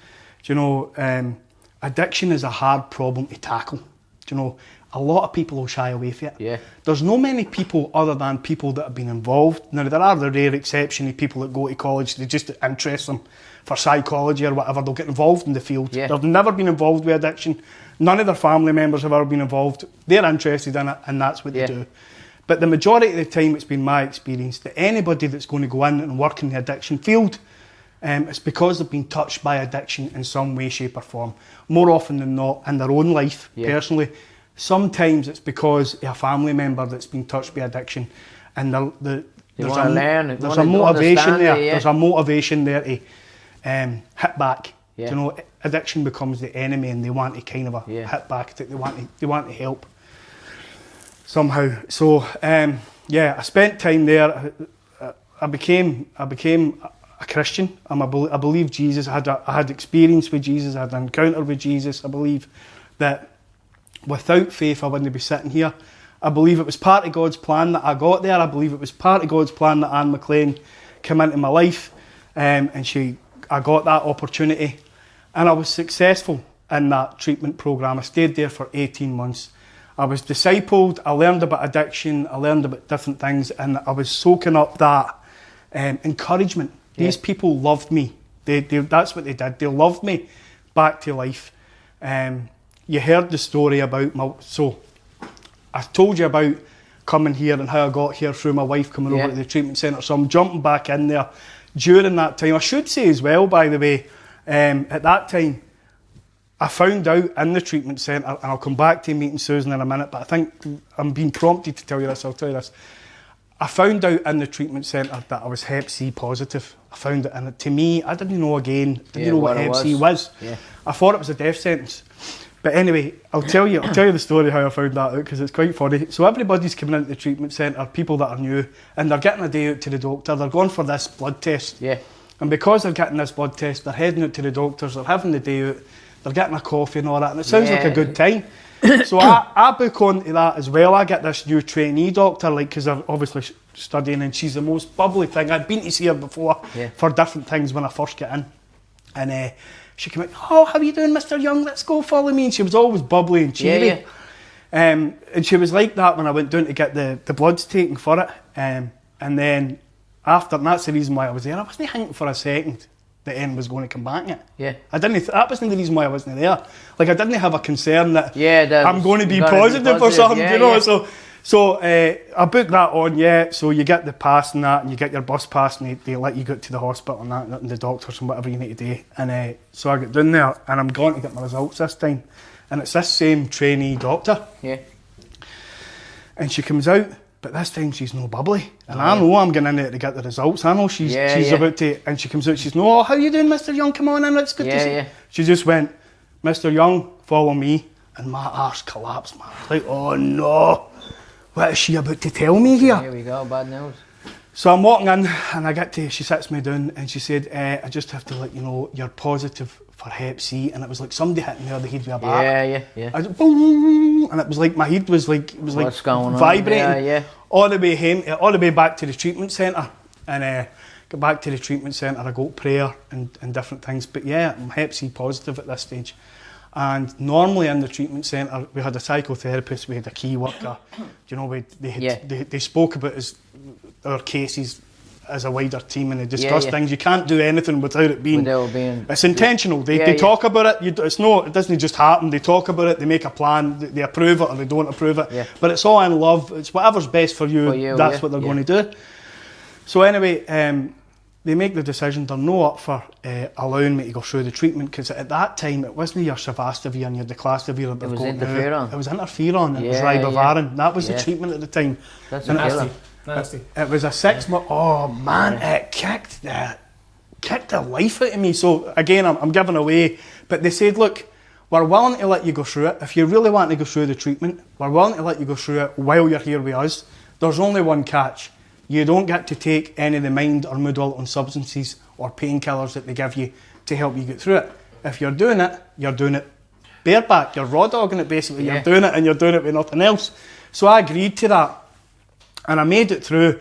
Do you know, addiction is a hard problem to tackle. Do you know, a lot of people will shy away from it. Yeah. There's no many people other than people that have been involved. Now, there are the rare exception of people that go to college, they just interest them for psychology or whatever, they'll get involved in the field. Yeah. They've never been involved with addiction. None of their family members have ever been involved. They're interested in it, and that's what they do. But the majority of the time, it's been my experience that anybody that's going to go in and work in the addiction field, it's because they've been touched by addiction in some way, shape or form. More often than not, in their own life, personally. Sometimes it's because of a family member that's been touched by addiction, and there's a motivation there. There's a motivation there to hit back. You know, addiction becomes the enemy, and they want to kind of hit back. They want to help somehow. So I spent time there. I became a Christian. I believe Jesus. I had experience with Jesus. I had an encounter with Jesus. I believe that without faith I wouldn't be sitting here. I believe it was part of God's plan that I got there. I believe it was part of God's plan that Anne McLean came into my life, and I got that opportunity, and I was successful in that treatment programme. I stayed there for 18 months. I was discipled, I learned about addiction, I learned about different things, and I was soaking up that encouragement. These people loved me. That's what they did. They loved me back to life. You heard the story about so I told you about coming here and how I got here through my wife coming over to the treatment centre. So I'm jumping back in there during that time. I should say as well, by the way, at that time, I found out in the treatment centre, and I'll come back to meeting Susan in a minute, but I think I'm being prompted to tell you this, I'll tell you this. I found out in the treatment centre that I was Hep C positive. I found it, and to me, I didn't know what Hep C was. Yeah. I thought it was a death sentence. But anyway, I'll tell you the story how I found that out, because it's quite funny. So everybody's coming into the treatment centre, people that are new, and they're getting a day out to the doctor. They're going for this blood test. Yeah. And because they're getting this blood test, they're heading out to the doctors, they're having the day out, they're getting a coffee and all that, and it sounds like a good time. So I book onto that as well. I get this new trainee doctor, because I'm obviously studying, and she's the most bubbly thing. I'd been to see her before for different things when I first get in. And she came out, "Oh, how are you doing, Mr. Young? Let's go, follow me." And she was always bubbly and cheery. And she was like that when I went down to get the bloods taken for it. And then after, and that's the reason why I was there, I wasn't thinking for a second that N was going to come back yet. Yeah. That wasn't the reason why I wasn't there. I didn't have a concern that I'm going to be positive or something, you know. So I booked that on, so you get the pass and that, and you get your bus pass, and they let you go to the hospital and that, and the doctors and whatever you need to do. And so I get down there, and I'm going to get my results this time. And it's this same trainee doctor. Yeah. And she comes out, but this time she's no bubbly. And I know I'm getting in there to get the results. I know she's about to, and she comes out, she's no, "Oh, how you doing, Mr. Young? Come on in, it's good to see you." She just went, "Mr. Young, follow me." And my arse collapsed, man. Like, oh no. What is she about to tell me here? Here we go, bad news. So I'm walking in, and she sits me down, and she said, "I just have to let you know, you're positive for Hep C." And it was like somebody hitting me on the head with a bat. Yeah. I just, boom, and it was like my head was like, it was like vibrating all the way home, all the way back to the treatment centre. And got back to the treatment centre, I got prayer and different things. But yeah, I'm Hep C positive at this stage. And normally in the treatment centre, we had a psychotherapist, we had a key worker. You know, they spoke about our cases as a wider team, and they discussed things. You can't do anything without it being. It's intentional. They talk about it. It doesn't just happen. They talk about it. They make a plan. They approve it or they don't approve it. Yeah. But it's all in love. It's whatever's best for you. That's what they're going to do. So anyway, they make the decision they're no up for allowing me to go through the treatment, because at that time it wasn't your Savastivir and your Declastavir that it was interferon. It was interferon. It was ribavirin. That was the treatment at the time. That's nasty. It was a 6 month. Oh man, it kicked the life out of me. So again, I'm giving away, but they said, look, we're willing to let you go through it. If you really want to go through the treatment, we're willing to let you go through it while you're here with us. There's only one catch. You don't get to take any of the mind or mood altering substances or painkillers that they give you to help you get through it. If you're doing it bareback. You're raw dogging it basically. You're doing it and you're doing it with nothing else. So I agreed to that. And I made it through,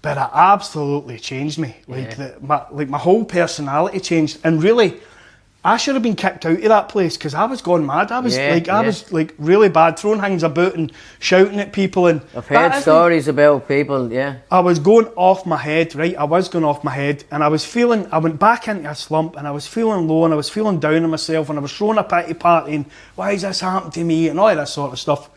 but it absolutely changed me. My whole personality changed. And really, I should have been kicked out of that place because I was gone mad. I was was really bad, throwing things about and shouting at people. And I've heard stories about people. I was going off my head, right? I was going off my head, and I went back into a slump, and I was feeling low, and I was feeling down on myself, and I was throwing a pity party, and why has this happened to me, and all that sort of stuff.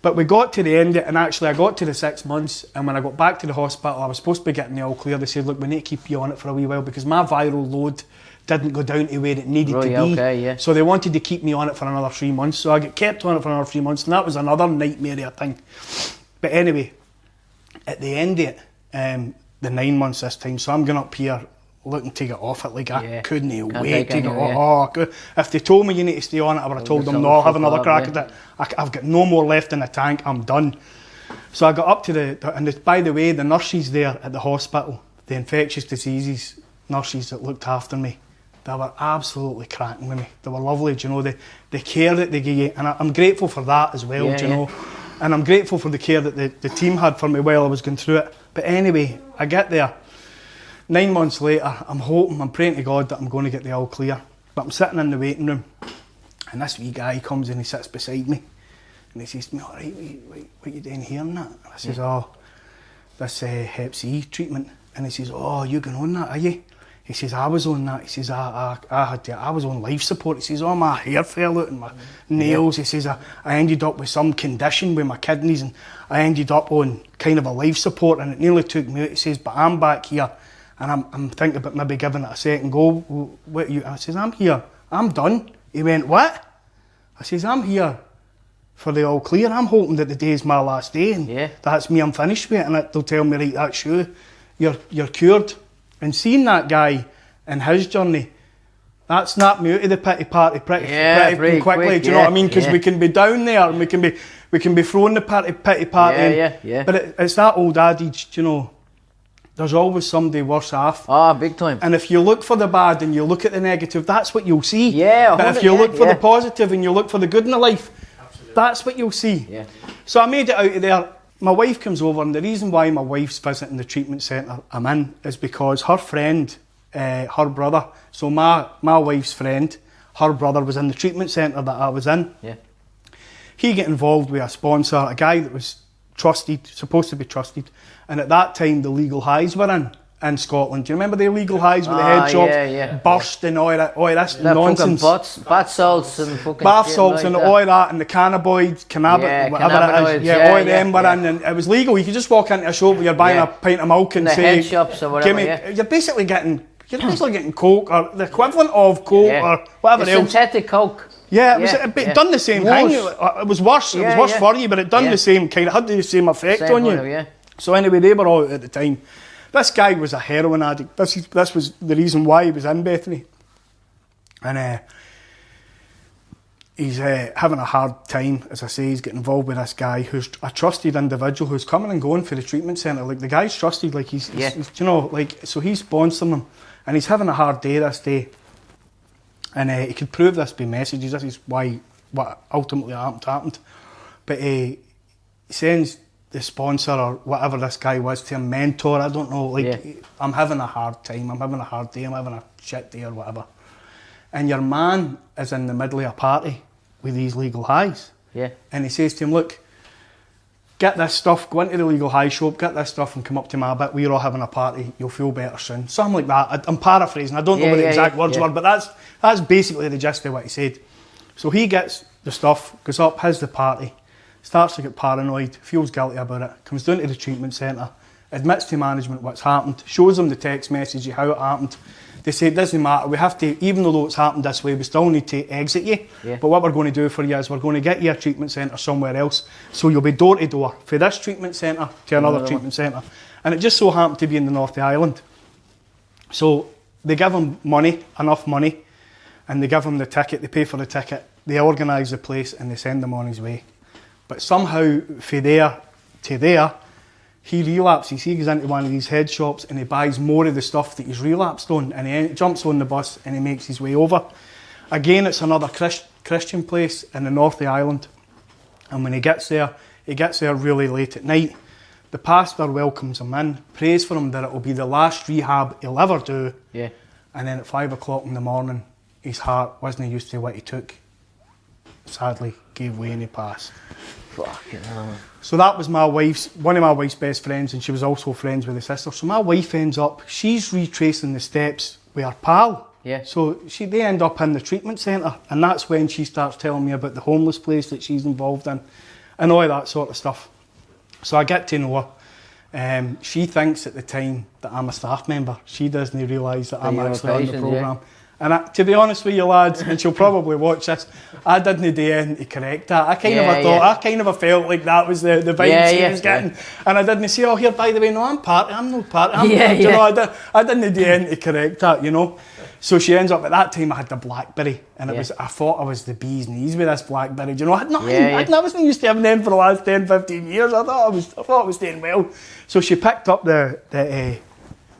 But we got to the end, and actually I got to the 6 months, and when I got back to the hospital, I was supposed to be getting the all clear. They said, look, we need to keep you on it for a wee while because my viral load didn't go down to where it needed to be. So they wanted to keep me on it for another 3 months. So I got kept on it for another 3 months, and that was another nightmare thing. But anyway, at the end of it, the 9 months this time, so I'm going up here looking to get off it. Like I couldn't wait to get off. If they told me you need to stay on it, I would have told them no, I'll have another crack at it. I've got no more left in the tank, I'm done. So I got up to and by the way, the nurses there at the hospital, the infectious diseases nurses that looked after me, they were absolutely cracking with me. They were lovely, do you know, the care that they gave you, and I'm grateful for that as well, do you know. And I'm grateful for the care that the team had for me while I was going through it. But anyway, I get there. 9 months later, I'm praying to God that I'm going to get the all clear. But I'm sitting in the waiting room, and this wee guy comes and he sits beside me, and he says to me, all right, what are you doing here and that? And I says, this Hep C treatment. And he says, oh, you going on that, are you? He says, I was on that. He says, I was on life support. He says, my hair fell out and my nails. He says, I ended up with some condition with my kidneys, and I ended up on kind of a life support, and it nearly took me out. He says, but I'm back here, and I'm thinking about maybe giving it a second go. What you? I says, I'm here. I'm done. He went, what? I says, I'm here for the all clear. I'm hoping that the day's my last day, and that's me, I'm finished with it. And they'll tell me, right, that's you. You're cured. And seeing that guy and his journey, that snapped me out of the pity party pretty quickly. Do you know what I mean? Because we can be down there and we can be throwing the pity party. But it's that old adage, you know, there's always somebody worse off. Oh, big time. And if you look for the bad and you look at the negative, that's what you'll see. But if you look for the positive and you look for the good in the life, that's what you'll see. So I made it out of there. My wife comes over, and the reason why my wife's visiting the treatment centre I'm in is because her friend, her brother, so my wife's friend, her brother was in the treatment centre that I was in. He got involved with a sponsor, a guy that was trusted, supposed to be trusted, and at that time the legal highs were in Scotland. Do you remember the illegal highs with the head shops burst and all this nonsense? Bath salts and fucking bath salts and all that, and the cannabinoids, whatever it is. All them were in, and it was legal. You could just walk into a shop where you're buying a pint of milk and the say, head shops or whatever, you're basically getting coke or the equivalent of coke or whatever else. Synthetic coke. It done the same thing. It was worse. It was worse for you, but it done the same kind. It had the same effect on you. So anyway, they were all out at the time. This guy was a heroin addict. This was the reason why he was in Bethany. And he's having a hard time, as I say. He's getting involved with this guy who's a trusted individual who's coming and going for the treatment centre. Like, the guy's trusted, like he's you know, like, so he's sponsoring him. And he's having a hard day this day. And he could prove this by messages. This is what ultimately happened. But he sends the sponsor or whatever this guy was to a mentor, I don't know, like, I'm having a hard time, I'm having a hard day, I'm having a shit day or whatever. And your man is in the middle of a party with these legal highs. And he says to him, look, get this stuff, go into the legal high shop, get this stuff and come up to my bit, we're all having a party, you'll feel better soon. Something like that. I'm paraphrasing, I don't know what the exact words were, but that's basically the gist of what he said. So he gets the stuff, goes up, has the party, starts to get paranoid, feels guilty about it, comes down to the treatment centre, admits to management what's happened, shows them the text message of how it happened. They say it doesn't matter, we have to, even though it's happened this way, we still need to exit you. Yeah. But what we're going to do for you is we're going to get you a treatment centre somewhere else. So you'll be door to door, from this treatment centre to another treatment centre. And it just so happened to be in the north of Ireland. So they give them money, enough money, and they give him the ticket, they pay for the ticket, they organise the place and they send him on his way. But somehow, from there to there, he relapses. He goes into one of these head shops and he buys more of the stuff that he's relapsed on, and he jumps on the bus and he makes his way over. Again, it's another Christian place in the north of Ireland. And when he gets there really late at night. The pastor welcomes him in, prays for him that it will be the last rehab he'll ever do. Yeah. And then at 5 o'clock in the morning, his heart wasn't used to what he took. Sadly, gave way and he passed. Fucking hell. So that was one of my wife's best friends, and she was also friends with the sister. So my wife ends up, she's retracing the steps with her pal. Yeah. So they end up in the treatment centre, and that's when she starts telling me about the homeless place that she's involved in and all that sort of stuff. So I get to know her. She thinks at the time that I'm a staff member. She doesn't realise that I'm actually on the programme. Yeah. And to be honest with you lads, and she'll probably watch this, I didn't do anything to correct that. I kind of felt like that was the vibe she was getting. And I didn't say, oh here, by the way, no, I'm not part. You know, I didn't do anything to correct that, you know. So she ends up, at that time I had the BlackBerry, and I thought I was the bee's knees with this BlackBerry. Do you know, I wasn't used to having them for the last 10, 15 years. I thought I was doing well. So she picked up the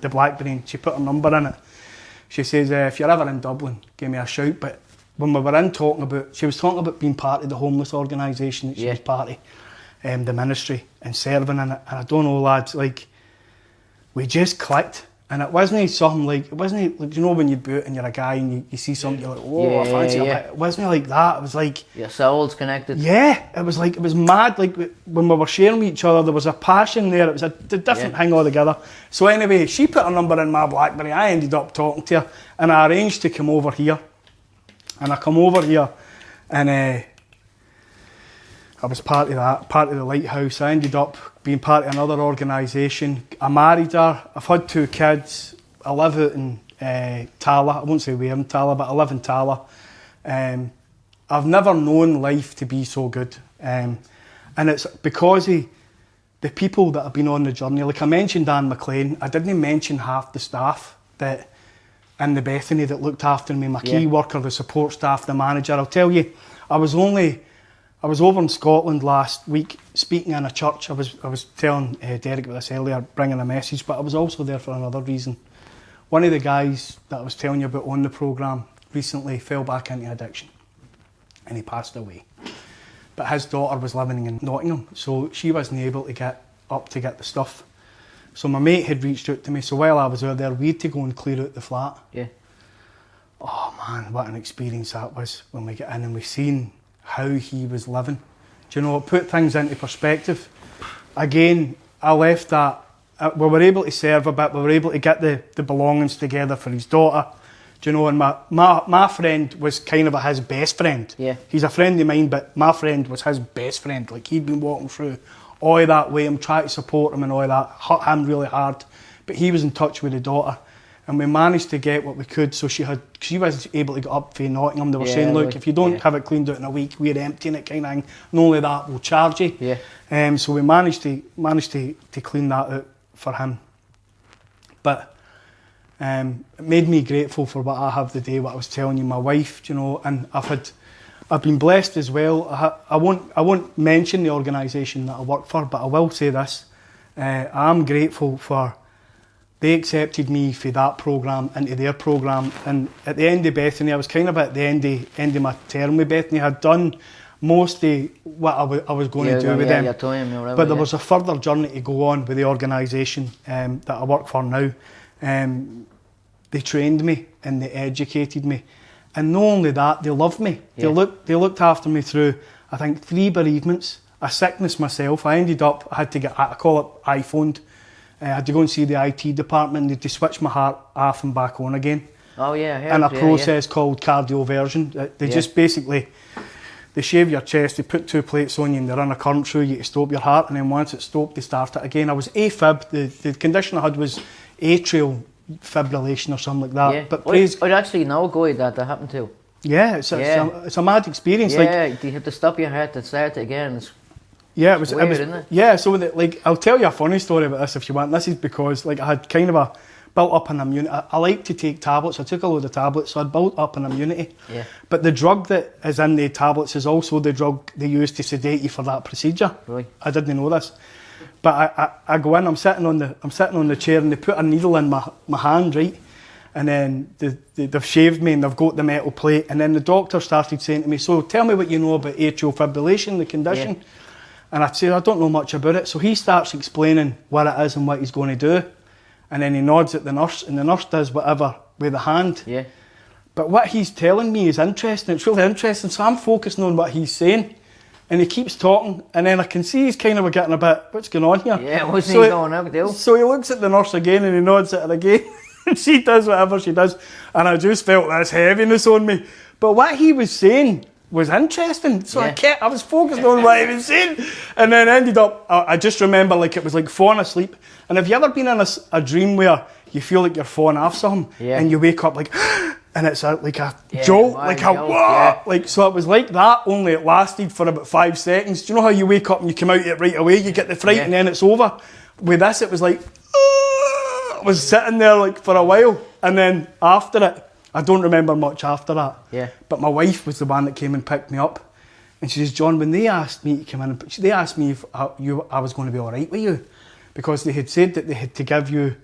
BlackBerry and she put her number in it. She says, if you're ever in Dublin, give me a shout. But when we were in she was talking about being part of the homeless organisation that she was part of, the ministry, and serving in it. And I don't know, lads, like, we just clicked. And it wasn't something like, you know, when you boot and you're a guy and you see something, you're like, whoa, I fancy it. It wasn't like that. It was like, your soul's connected. Yeah, it was mad. Like, when we were sharing with each other, there was a passion there. It was a different thing altogether. So anyway, she put her number in my BlackBerry. I ended up talking to her, and I arranged to come over here. And I come over here, and I was part of the Lighthouse. I ended up being part of another organisation. I married her. I've had 2 kids. I live out in Tala. I won't say where in Tala, but I live in Tala. I've never known life to be so good. And it's because of the people that have been on the journey. Like I mentioned Anne McLean. I didn't mention half the staff that in the Bethany that looked after me. My key worker, the support staff, the manager. I'll tell you, I was over in Scotland last week speaking in a church. I was telling Derek about this earlier, bringing a message, but I was also there for another reason. One of the guys that I was telling you about on the programme recently fell back into addiction and he passed away. But his daughter was living in Nottingham, so she wasn't able to get up to get the stuff. So my mate had reached out to me, so while I was out there, we had to go and clear out the flat. Yeah. Oh man, what an experience that was when we get in and we seen how he was living. Do you know, it put things into perspective. Again, I left that, we were able to serve a bit, we were able to get the belongings together for his daughter. Do you know, and my friend was kind of his best friend. Yeah. He's a friend of mine, but my friend was his best friend. Like, he'd been walking through all of that way, I'm trying to support him and all that, hurt him really hard. But he was in touch with the daughter. And we managed to get what we could, so she was able to get up for Nottingham. They were saying, look, if you don't have it cleaned out in a week, we're emptying it kind of thing. Not only that, we'll charge you. Yeah. So we managed to clean that out for him. But it made me grateful for what I have today, what I was telling you, my wife, you know, and I've been blessed as well. I won't mention the organisation that I work for, but I will say this. I'm grateful for they accepted me for that programme into their programme, and at the end of Bethany, I was kind of at the end of my term with Bethany. I had done most of what I was going to do with them, but there was a further journey to go on with the organisation that I work for now. They trained me and they educated me, and not only that, they loved me. They looked after me through, I think, 3 bereavements, a sickness myself. I had to get, I call it iPhoned. I had to go and see the IT department. They had to switch my heart off and back on again. Oh yeah, in a process called cardioversion. They just basically, they shave your chest, they put 2 plates on you and they run a current through you to stop your heart, and then once it's stopped, they start it again. I was AFib, the condition I had was atrial fibrillation or something like that. Yeah. But I'd actually know a guy that happened to. Yeah, it's a mad experience. Yeah, you have to stop your heart and start it again. It's weird, isn't it? Yeah, so I'll tell you a funny story about this if you want. This is because I had kind of a built up an immunity. I like to take tablets. I took a load of tablets, so I'd built up an immunity. Yeah. But the drug that is in the tablets is also the drug they use to sedate you for that procedure. Right. I didn't know this. But I go in, I'm sitting on the chair, and they put a needle in my hand, right? And then they've shaved me and they've got the metal plate. And then the doctor started saying to me, so tell me what you know about atrial fibrillation, the condition. Yeah. And I'd say, I don't know much about it. So he starts explaining what it is and what he's going to do. And then he nods at the nurse, and the nurse does whatever with the hand. Yeah. But what he's telling me is interesting. It's really interesting. So I'm focusing on what he's saying. And he keeps talking, and then I can see he's kind of getting a bit, what's going on here? Yeah, what's he going on with? So he looks at the nurse again, and he nods at her again. And she does whatever she does. And I just felt this heaviness on me. But what he was saying was interesting. So I was focused on what he was saying. And then ended up, I just remember it was like falling asleep. And have you ever been in a dream where you feel like you're falling off something, and you wake up and it's like a jolt, so it was like that, only it lasted for about 5 seconds. Do you know how you wake up and you come out of it right away, you get the fright and then it's over? With this, it was like, I was sitting there for a while, and then after it, I don't remember much after that. Yeah. But my wife was the one that came and picked me up, and she says, John, when they asked me to come in, they asked me if I was going to be all right with you, because they had said that they had to give you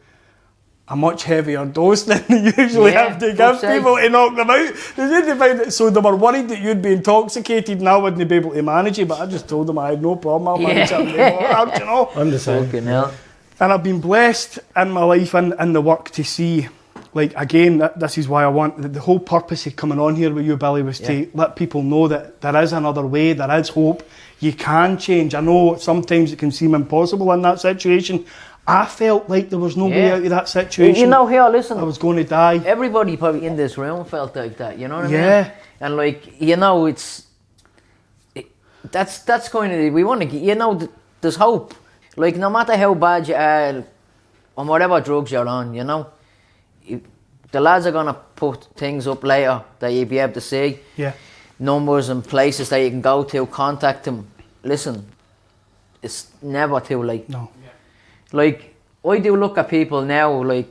a much heavier dose than they usually have to give people to knock them out. They said they found it, so they were worried that you'd be intoxicated and I wouldn't be able to manage you, but I just told them I had no problem, I'll manage it. You know? I'm the same. And I've been blessed in my life and in the work to see, again, this is why I want, the whole purpose of coming on here with you, Billy, was to let people know that there is another way, there is hope, you can change. I know sometimes it can seem impossible in that situation. I felt like there was no way out of that situation. You know, here, listen. I was going to die. Everybody probably in this room felt like that, you know what I mean? Yeah. And that's kind of, we want to, there's hope. No matter how bad you are, on whatever drugs you're on, the lads are going to put things up later that you'll be able to see. Yeah. Numbers and places that you can go to, contact them. Listen, it's never too late. No. I do look at people now, and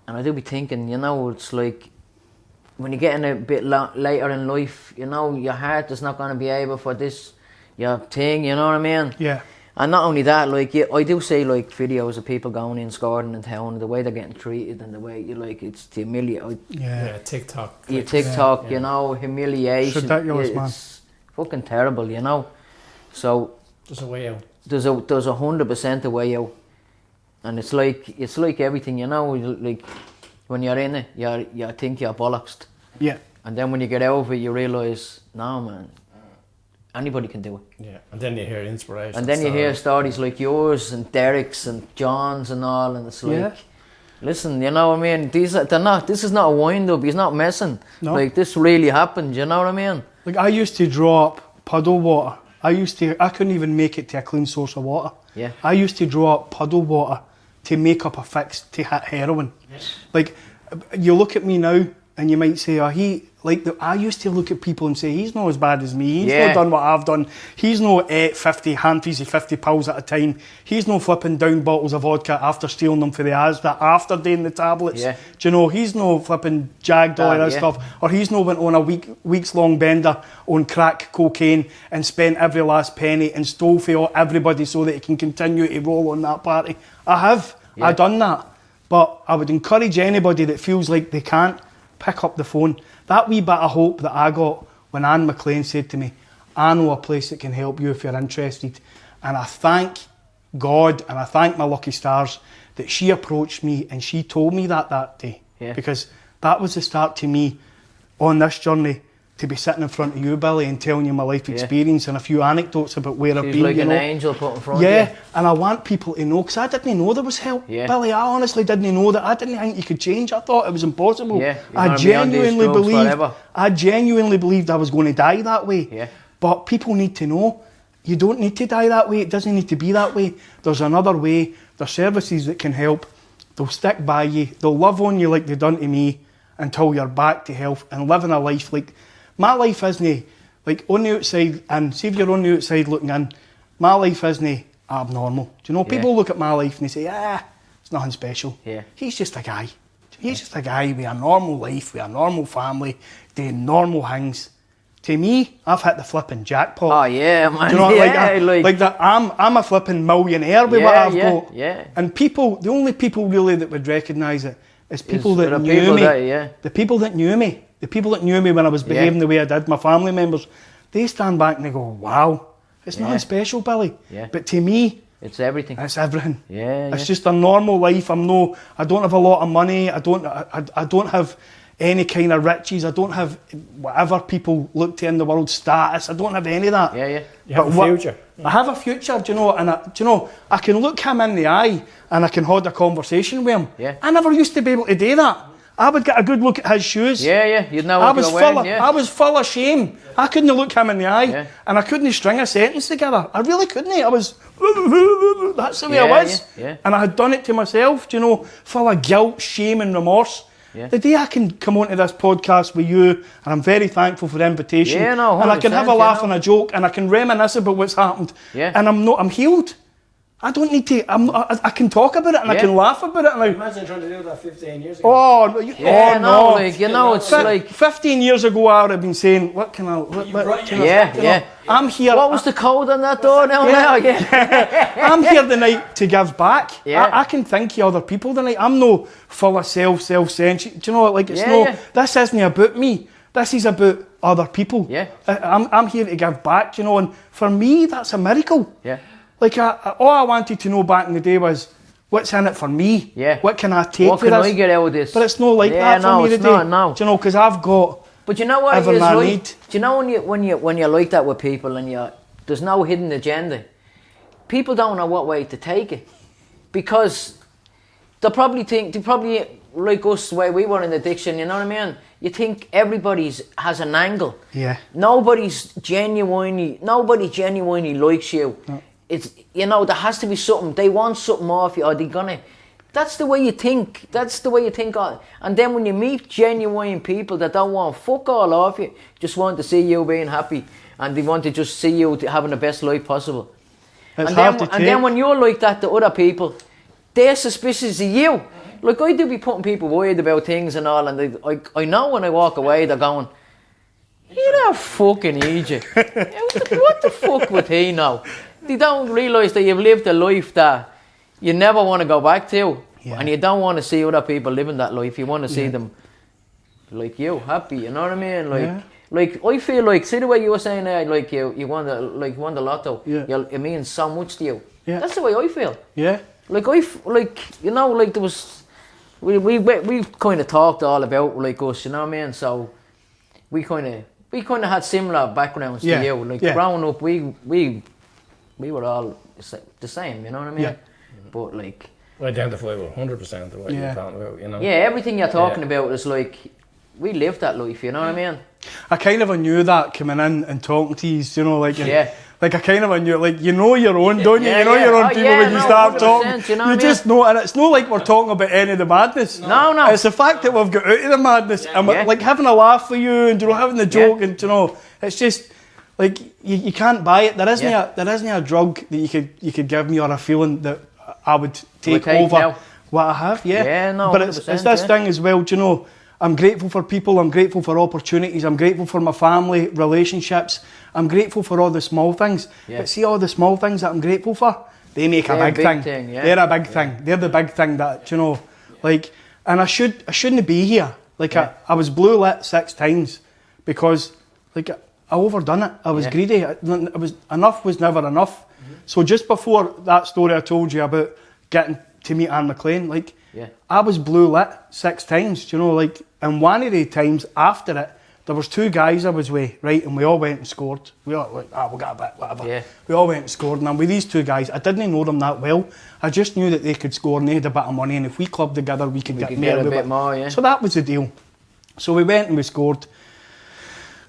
I do be thinking, it's when you get in a bit later in life, your heart is not going to be able for this, your thing, you know what I mean? Yeah. And not only that, I do see videos of people going in, scoring in town, the way they're getting treated and the way it's the humiliation. Yeah, TikTok. TikTok, humiliation. It's ridiculous, man. It's fucking terrible, So there's a way out. There's 100% a way out, and it's like everything, when you're in it, you think you're bollocksed. Yeah. And then when you get out of it, you realise, no man, anybody can do it. Yeah. And then you hear inspiration. And then you hear stories like yours and Derek's and John's and all, and it's listen, you know what I mean? This is not a wind up. He's not messing. No. This really happened. You know what I mean? I used to draw up puddle water. I couldn't even make it to a clean source of water. Yeah. I used to draw up puddle water to make up a fix to hit heroin. Yes. You look at me now and you might say, I used to look at people and say, he's not as bad as me, he's not done what I've done, he's not ate 50 handfuls of 50 pills at a time, he's not flipping down bottles of vodka after stealing them for the Asda, after doing the tablets, do you know, he's not flipping jagged all that stuff, or he's not went on a weeks long bender on crack cocaine and spent every last penny and stole for everybody so that he can continue to roll on that party. I've done that, but I would encourage anybody that feels like they can't, pick up the phone. That wee bit of hope that I got when Anne McLean said to me, I know a place that can help you if you're interested. And I thank God and I thank my lucky stars that she approached me and she told me that day. Yeah. Because that was the start to me on this journey to be sitting in front of you, Billy, and telling you my life experience and a few anecdotes about where I've been. Like you an know? angel put in front of you. Yeah, and I want people to know, because I didn't know there was help. Yeah. Billy, I honestly didn't know that. I didn't think you could change. I thought it was impossible. Yeah, I genuinely believed I was going to die that way. Yeah. But people need to know, you don't need to die that way. It doesn't need to be that way. There's another way. There's services that can help. They'll stick by you. They'll love on you like they've done to me until you're back to health and living a life like... My life isn't, like, on the outside, and see if you're on the outside looking in, my life isn't abnormal. Do you know, people look at my life and they say, it's nothing special. Yeah. He's just a guy. He's just a guy with a normal life, with a normal family, doing normal things. To me, I've hit the flipping jackpot. Oh, yeah, man. Do you know, yeah, like that, I'm a flipping millionaire with what I've got. Yeah. And people, the only people really that would recognise it is people that knew me. The people that knew me. The people that knew me when I was behaving the way I did, my family members, they stand back and they go, wow, it's nothing special, Billy. Yeah. But to me, it's everything. It's everything. Yeah. It's just a normal life. I don't have a lot of money. I don't have any kind of riches. I don't have whatever people look to in the world, status. I don't have any of that. Yeah. You have a future. I have a future, do you know, and I can look him in the eye and I can hold a conversation with him. Yeah. I never used to be able to do that. I would get a good look at his shoes. Yeah, you'd know what you're wearing, I was full of shame. I couldn't look him in the eye and I couldn't string a sentence together. I really couldn't. I was, that's the way I was. Yeah. And I had done it to myself, do you know, full of guilt, shame and remorse. Yeah. The day I can come onto this podcast with you, and I'm very thankful for the invitation, and I can have a laugh and a joke and I can reminisce about what's happened, and I'm healed. I don't need to. I can talk about it and I can laugh about it. And imagine trying to do that 15 years ago. No! Like, you know, it's like 15 years ago, I would have been saying, "What can I?" Yeah. I'm here. What was the code on that door now? I'm here tonight to give back. Yeah. I can think of other people tonight. I'm no full of self-centered. Do you know? Like it's This isn't about me. This is about other people. Yeah. I'm here to give back. You know, and for me, that's a miracle. Yeah. Like, all I wanted to know back in the day was, what's in it for me? Yeah. What can I take what can I get out of this? But it's not like that for me today. No. Do you know, because I've got But you know what it everything is, I right? need. Do you know when you're like that with people and there's no hidden agenda, people don't know what way to take it. Because they probably like us, the way we were in addiction, you know what I mean? You think everybody has an angle. Yeah. Nobody genuinely likes you. No. It's, you know, there has to be something. They want something off you, or they're gonna. That's the way you think. And then when you meet genuine people that don't want fuck all off you, just want to see you being happy, and they want to just see you having the best life possible. And then when you're like that to other people, they're suspicious of you. Like, I do be putting people worried about things and all, and I know when I walk away, they're going, "You're that fucking idiot. What the fuck would he know?" They don't realise that you've lived a life that you never want to go back to, and you don't want to see other people living that life. You want to see them like you, happy. You know what I mean? Like I feel like, see the way you were saying there, like you won the lotto. Yeah. It means so much to you. Yeah. That's the way I feel. Yeah. Like there was, we kind of talked all about like us. You know what I mean? So we kind of had similar backgrounds to you. Like growing up, we were all the same, you know what I mean? Yeah. But like... We identify with 100% of what you're talking about, you know? Yeah, everything you're talking about is like, we lived that life, you know what I mean? I kind of knew that coming in and talking to you, you know, like... Like, I kind of knew, like, you know your own, don't you? You know your own people when you start talking. You know just know, and it's not like we're talking about any of the madness. No. It's the fact that we've got out of the madness, and we're, like, having a laugh with you, and, you know, having the joke, and, you know, it's just... Like, you can't buy it. There isn't a drug that you could give me, or a feeling that I would take over now. What I have. But it's this thing as well, do you know, I'm grateful for people, I'm grateful for opportunities, I'm grateful for my family, relationships, I'm grateful for all the small things. But see, all the small things that I'm grateful for, they make a big thing. They're a big thing. They're the big thing that, you know, like, and I shouldn't be here. Like, I was blue lit 6 times because, like, I overdone it. I was greedy. Enough was never enough. Mm-hmm. So just before that story I told you about getting to meet Anne McLean, I was blue lit 6 times, you know, like, and one of the times after it, there was 2 guys I was with, right, and we all went and scored. We all like, we got a bit, whatever. Yeah. We all went and scored, and I'm with these 2 guys. I didn't know them that well. I just knew that they could score and they had a bit of money, and if we clubbed together, we could get a bit more, yeah. So that was the deal. So we went and we scored.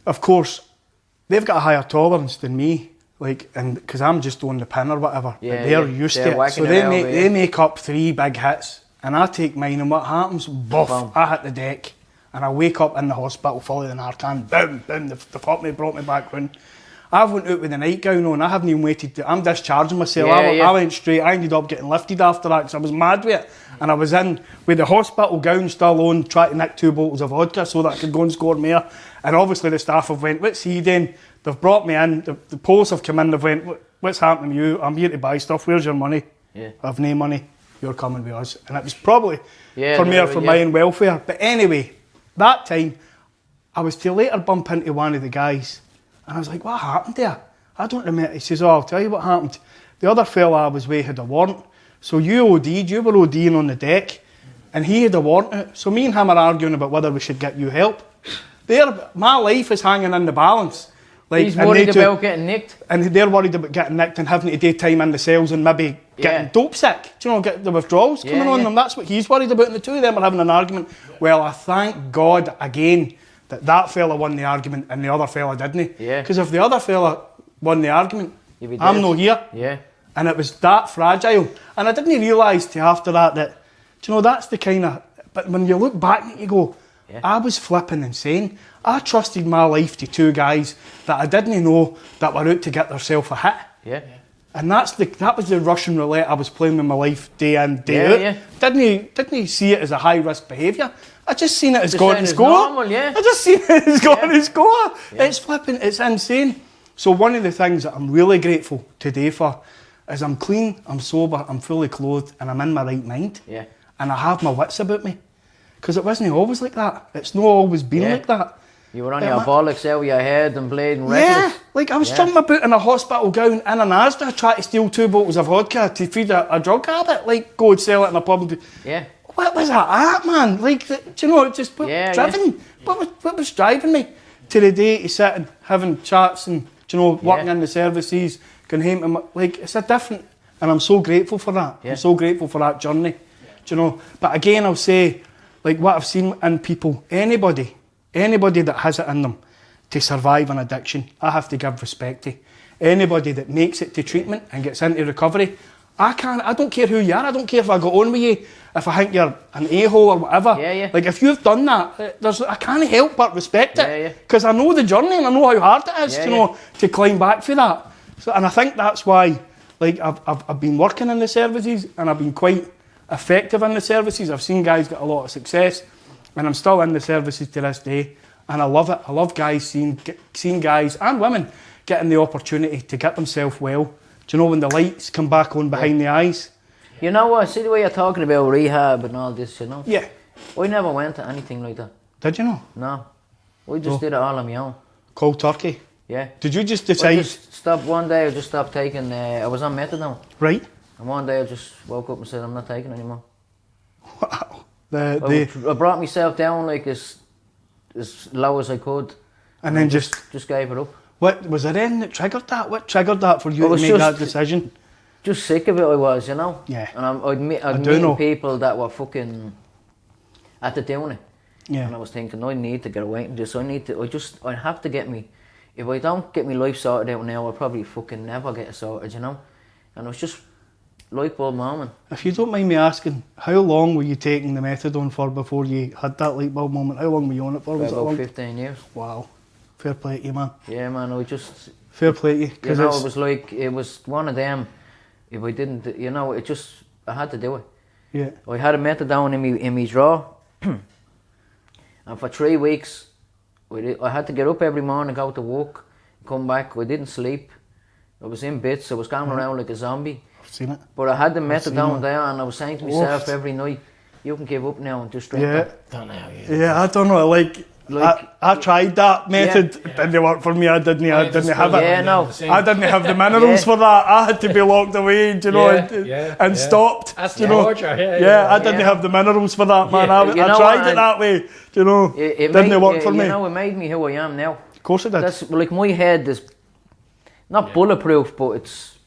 Of course, they've got a higher tolerance than me, like, and because I'm just on the pin or whatever. Yeah, but they're used to it. So they make up 3 big hits, and I take mine, and what happens? Buff! I hit the deck. And I wake up in the hospital full of the Narcan, boom, boom, they popped me, brought me back round. I went out with a nightgown on, I haven't even waited, I'm discharging myself, I went straight, I ended up getting lifted after that because I was mad with it. And I was in with the hospital gown still on, trying to nick 2 bottles of vodka so that I could go and score more. And obviously the staff have went, what's he doing? They've brought me in, the police have come in, they've went, what's happening to you? I'm here to buy stuff, where's your money? Yeah. I've no money, you're coming with us. And it was probably for my own welfare. But anyway, that time, I was to later bump into one of the guys, and I was like, what happened there? I don't remember. He says, I'll tell you what happened. The other fella I was with had a warrant, so you were ODing on the deck, and he had a warrant out. So me and him are arguing about whether we should get you help. My life is hanging in the balance. Like, he's worried about getting nicked. And they're worried about getting nicked and having to do time in the cells and maybe getting dope sick. Do you know, get the withdrawals coming on them. That's what he's worried about. And the 2 of them are having an argument. Well, I thank God again that fella won the argument and the other fella didn't. Yeah. Because if the other fella won the argument, I'm not here. Yeah. And it was that fragile. And I didn't realise till after that, do you know, that's the kind of... But when you look back and you go, I was flipping insane. I trusted my life to 2 guys that I didn't know that were out to get themselves a hit. Yeah. And that was the Russian roulette I was playing with my life day in, day out. Yeah. Didn't see it as a high risk behaviour. I just seen it as going to score. Normal, yeah. I just seen it as going to score. Yeah. It's flipping, it's insane. So one of the things that I'm really grateful today for is I'm clean, I'm sober, I'm fully clothed, and I'm in my right mind. Yeah. And I have my wits about me. Because it wasn't always like that. It's not always been like that. You were on your bollocks out with your head and bleeding reckless. Yeah, like I was jumping about in a hospital gown in an Asda trying to steal 2 bottles of vodka to feed a drug habit, like go and sell it in a pub. Yeah. What was that at, man? Like, do you know, it just what was driving me to the day to sit and having chats and, do you know, working in the services, going home to like, it's a different, and I'm so grateful for that. I'm so grateful for that journey, do you know. But again, I'll say, like what I've seen in people, anybody that has it in them to survive an addiction, I have to give respect to. Anybody that makes it to treatment and gets into recovery, I don't care who you are, I don't care if I go on with you, if I think you're an a-hole or whatever. Like if you've done that, I can't help but respect it. Because I know the journey and I know how hard it is to climb back for that. So, and I think that's why, like, I've been working in the services and I've been quite effective in the services. I've seen guys get a lot of success, and I'm still in the services to this day, and I love it. I love guys seeing guys and women getting the opportunity to get themselves well. Do you know, when the lights come back on behind the eyes? You know what, see the way you're talking about rehab and all this, you know? Yeah. I never went to anything like that. Did you know? No. I just did it all on my own. Cold turkey? Yeah. Did you just decide? One day I just stopped taking, I was on methadone. Right. And one day I just woke up and said, I'm not taking anymore. Wow. I brought myself down like as low as I could. And then just gave it up. What was it then that triggered that? What triggered that for you to make that decision? Just sick of it I was, you know? Yeah. And I'd meet people that were fucking at the doing it. Yeah. And I was thinking, I need to get away from this. I have to get me, if I don't get my life sorted out now, I'll probably fucking never get it sorted, you know? And it was just light bulb moment. If you don't mind me asking, how long were you taking the methadone for before you had that light bulb moment? How long were you on it for? Was about 15 years. Wow. Fair play to you, man. Yeah, man, fair play to you. You know, it was one of them, if I didn't, you know, I had to do it. Yeah. I had a methadone in my drawer, and for 3 weeks, I had to get up every morning, go to work, come back. I didn't sleep. I was in bits. I was going around like a zombie. I've seen it. But I had the methadone there, and I was saying to myself every night, you can give up now and just drink that. Yeah, I don't know. Like, like I tried that method. It didn't work for me. I didn't have it. Yeah, no. I didn't have the minerals for that. I had to be locked away, and stopped. That's the torture. I didn't have the minerals for that, man. I tried it that way. It didn't work for me. It made me who I am now. Of course it did. That's like my head is not bulletproof, but it's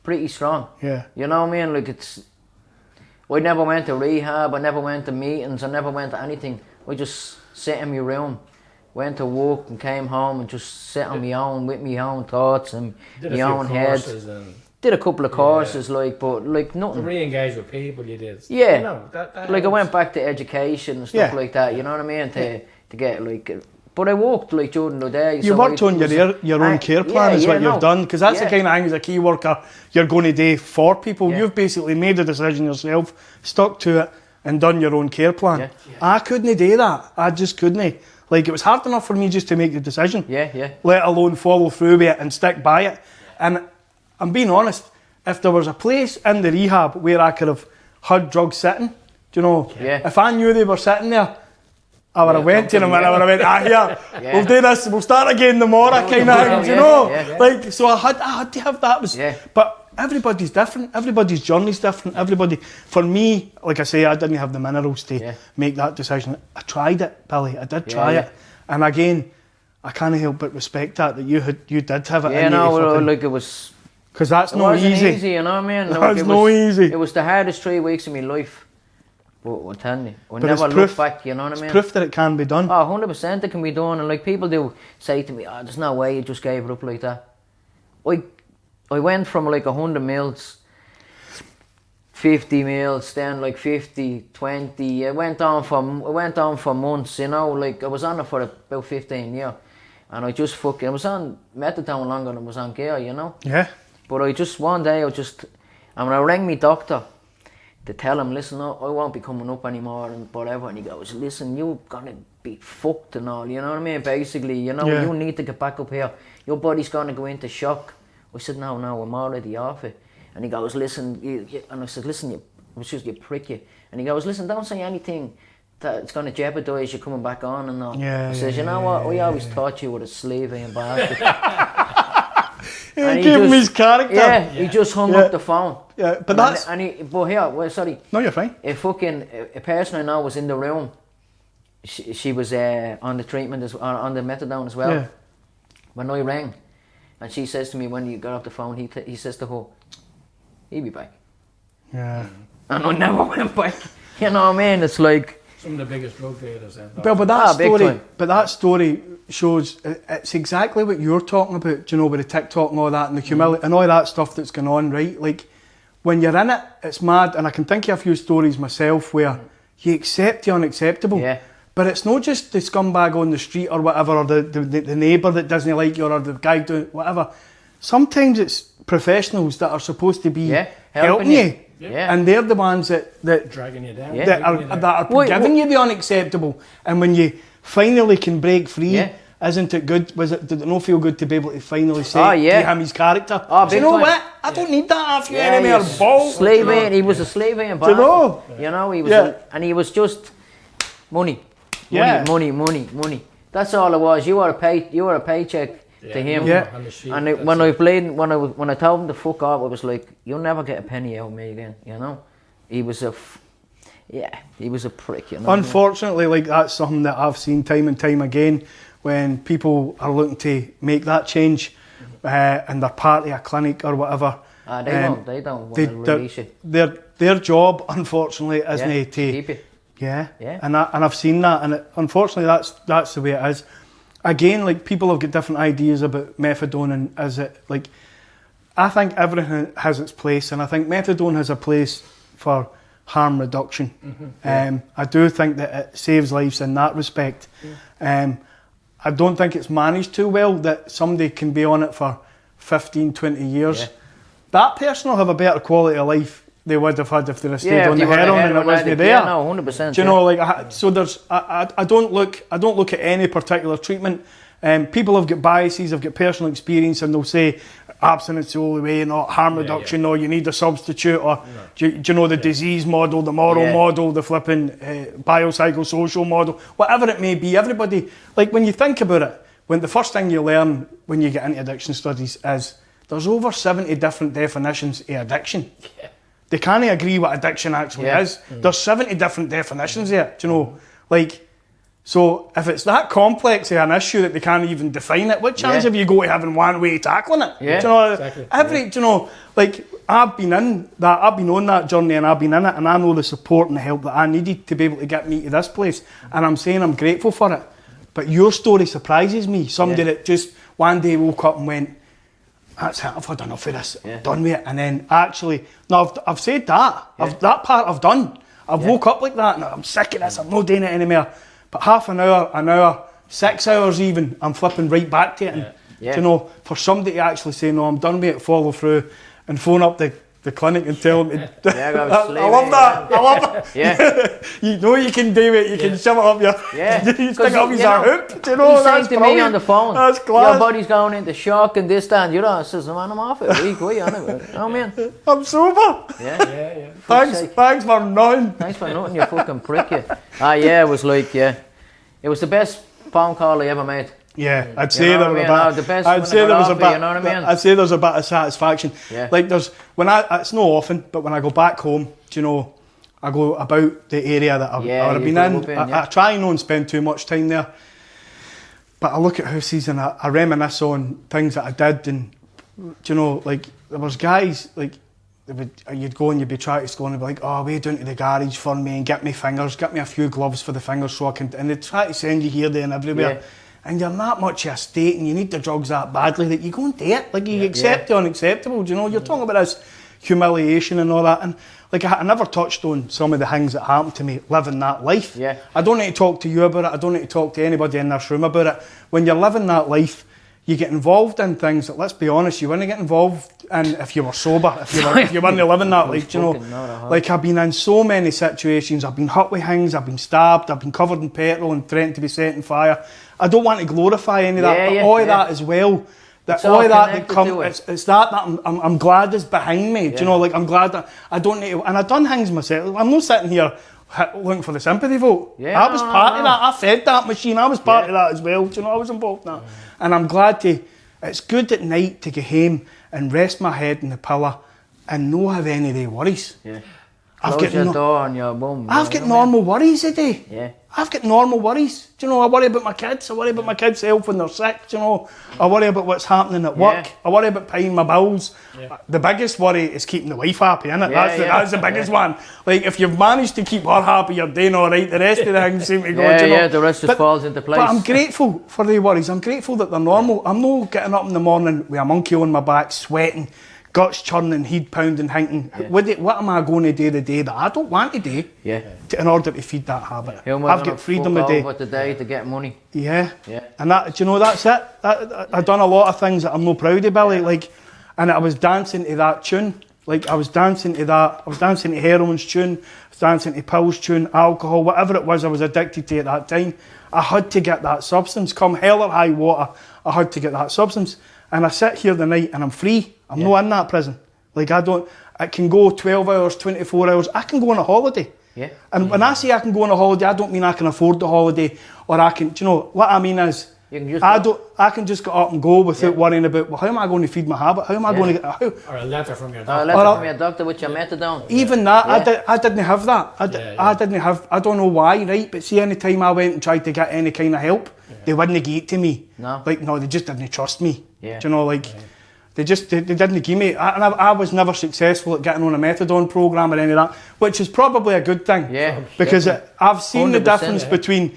pretty strong. Yeah. You know what I mean? Like I never went to rehab. I never went to meetings. I never went to anything. I just sat in my room, went to work and came home and just sat on my own with my own thoughts and my own head. Did a couple of courses, but nothing. To re-engage with people, you did. Yeah. I went back to education and stuff like that. You know what I mean? To get but I worked during the day. You worked on your own care plan is what you've done, because that's the kind of thing as a key worker you're going to do for people. Yeah. You've basically made a decision yourself, stuck to it, and done your own care plan. Yeah. I couldn't do that. I just couldn't. It was hard enough for me just to make the decision. Let alone follow through with it and stick by it. And I'm being honest, if there was a place in the rehab where I could have had drugs sitting, if I knew they were sitting there, I would have went to them and I would have went, we'll do this, we'll start again tomorrow kind of thing, so I had to have that. But everybody's different, everybody's journey's different, for me, like I say, I didn't have the minerals to make that decision. I tried it, Billy, I did try it, and again, I can't help but respect that you did have it in you. It was... Because that's not easy. You know what I mean? That's not easy. It was the hardest 3 weeks of my life. But I'm telling you, I never look back, you know what I mean? It's proof that it can be done. Oh, 100% it can be done. And people do say to me, there's no way you just gave it up like that. I went from 100 meals, 50 meals, then 50, 20. I went on for months, I was on it for about 15 years. And I was on methadone longer than I was on care, Yeah. But one day and when I rang my doctor, to tell him, listen, I won't be coming up anymore and whatever, and he goes, listen, you're gonna be fucked and all, you know what I mean? Basically, you need to get back up here. Your body's gonna go into shock. I said, no, I'm already off it. And he goes, listen, and I said, listen, you prick you. And he goes, listen, don't say anything that's gonna jeopardise you coming back on and all. I says, you know what? I always thought you were a slavey bastard. He gave him his character. Yeah, he just hung up the phone. Yeah, but that's... sorry. No, you're fine. A person I know was in the room. She was on the treatment, on the methadone as well. Yeah. When I rang, and she says to me, when you got off the phone, he says to her, he'll be back. Yeah. And I never went back. You know what I mean? It's like... Some of the biggest drug dealers. But that story shows it's exactly what you're talking about, with the TikTok and all that, and the humility and all that stuff that's going on, right? When you're in it, it's mad, and I can think of a few stories myself where you accept the unacceptable. Yeah. But it's not just the scumbag on the street or whatever, or the neighbour that doesn't like you, or the guy doing whatever. Sometimes it's professionals that are supposed to be helping you. Yeah. And they're the ones that dragging you down, that are giving you the unacceptable. And when you finally can break free, isn't it good? Did it not feel good to be able to finally say to him his character? Oh, you know what? I don't need that off you anymore, ball. He was a slavey and bastard. He was, and he was just money. Money. That's all it was. You were a paycheck to him. Yeah. And when I told him to fuck off, I was like, you'll never get a penny out of me again. He was a prick. Unfortunately, that's something that I've seen time and time again when people are looking to make that change, and they're part of a clinic or whatever. They don't want to release you. Their job, unfortunately, isn't to keep you. Yeah. And I've seen that, and unfortunately, that's the way it is. Again, people have got different ideas about methadone, and I think everything has its place, and I think methadone has a place for harm reduction. I do think that it saves lives in that respect. I don't think it's managed too well that somebody can be on it for 15, 20 years. That person will have a better quality of life they would have had if they'd have stayed on the heroin and it wasn't there. Yeah, no, 100%. Do you know, so there's, I don't look at any particular treatment. People have got biases, have got personal experience, and they'll say, abstinence the only way, not harm reduction, or you need a substitute, or do you know the disease model, the moral model, the flipping biopsychosocial model, whatever it may be. Everybody, like when you think about it, when the first thing you learn when you get into addiction studies is there's over 70 different definitions of addiction. Yeah. They can't agree what addiction actually is. There's 70 different definitions there, do you know? Like, so if it's that complex of an issue that they can't even define it, what chance have you got of having one way of tackling it? Yeah, do you know, exactly. Do you know, like I've been on that journey and I've been in it, and I know the support and the help that I needed to be able to get me to this place, and I'm saying I'm grateful for it. But your story surprises me. Somebody that just one day woke up and went, that's it, I've had enough of this, I'm done with it. And then actually, no, I've said that. That part I've done. I've woke up like that and I'm sick of this, I'm not doing it anymore. But half an hour, 6 hours even, I'm flipping right back to it. And, you know, for somebody to actually say, no, I'm done with it, follow through, and phone up the clinic and tell them. I love that. Yeah. You know you can do it. You can shove it up your. Yeah. You stick it up his hoop. Do you know, that's to me on the phone. That's class. Your body's going into shock and this, that, and you know. I says, man, I'm off it. Week, what are you on about? Oh man. I'm sober. Yeah. Thanks for nothing. Thanks for nothing, you fucking prick. It was like, it was the best phone call I ever made. Yeah, I'd say there was a bit of satisfaction. Yeah. Like it's no often, but when I go back home, do you know, I go about the area that I've been in. I try not and spend too much time there. But I look at houses and I reminisce on things that I did, and do you know, like there was guys like you'd go and you'd be trying to go and be like, oh, way down to the garage for me and get me a few gloves for the fingers so I can, and they'd try to send you here, there and everywhere. Yeah. And you're not much of a state and you need the drugs that badly that you go and do it. Like you accept the unacceptable, do you know? You're talking about this humiliation and all that. And like I never touched on some of the things that happened to me living that life. Yeah. I don't need to talk to you about it. I don't need to talk to anybody in this room about it. When you're living that life, you get involved in things that, let's be honest, you wouldn't get involved in if you were sober, if you weren't living that life, do you know? Like I've been in so many situations, I've been hit with things, I've been stabbed, I've been covered in petrol and threatened to be set on fire. I don't want to glorify any of that, but all of that as well, that all of that comes, it's that I'm glad is behind me, do you know, like I'm glad that I don't need to, and I've done things myself. I'm not sitting here looking for the sympathy vote. I was part of that, I fed that machine, I was part of that as well, do you know, I was involved in that. And I'm glad it's good at night to go home and rest my head in the pillow and not have any of the worries. Yeah. Close your door on your bum. I've got normal worries a day. Yeah. I've got normal worries. Do you know, I worry about my kids. I worry about my kids' health when they're sick. Do you know, I worry about what's happening at work. I worry about paying my bills. Yeah. The biggest worry is keeping the wife happy, innit? That's the biggest one. Like, if you've managed to keep her happy, you're doing all right. The rest of the things seem to go, do you know? The rest just falls into place. But I'm grateful for the worries. I'm grateful that they're normal. I'm not getting up in the morning with a monkey on my back, sweating, guts churning, head pounding, thinking, what am I going to do the day that I don't want to do in order to feed that habit? I've got freedom today to get money. Yeah. And that, do you know, that's it. I've done a lot of things that I'm not proud of, Billy. Like, and I was dancing to that tune. Like, I was dancing to heroin's tune, I was dancing to pills tune, alcohol, whatever it was I was addicted to at that time. I had to get that substance. Come hell or high water, I had to get that substance. And I sit here tonight and I'm free. I'm not in that prison. Like I can go 12 hours, 24 hours. I can go on a holiday. Yeah. And when I say I can go on a holiday, I don't mean I can afford the holiday or I can, do you know, what I mean is, I can just get up and go without worrying about, well, how am I going to feed my habit? How am I going to get, Or a letter from your doctor. With your methadone. Even that, I didn't have that. I don't know why, right? But see, any time I went and tried to get any kind of help, they wouldn't give it to me. No. Like, no, they just didn't trust me. Yeah. Do you know, like, they didn't give me, I was never successful at getting on a methadone program or any of that, which is probably a good thing. Yeah. Because I've seen the difference between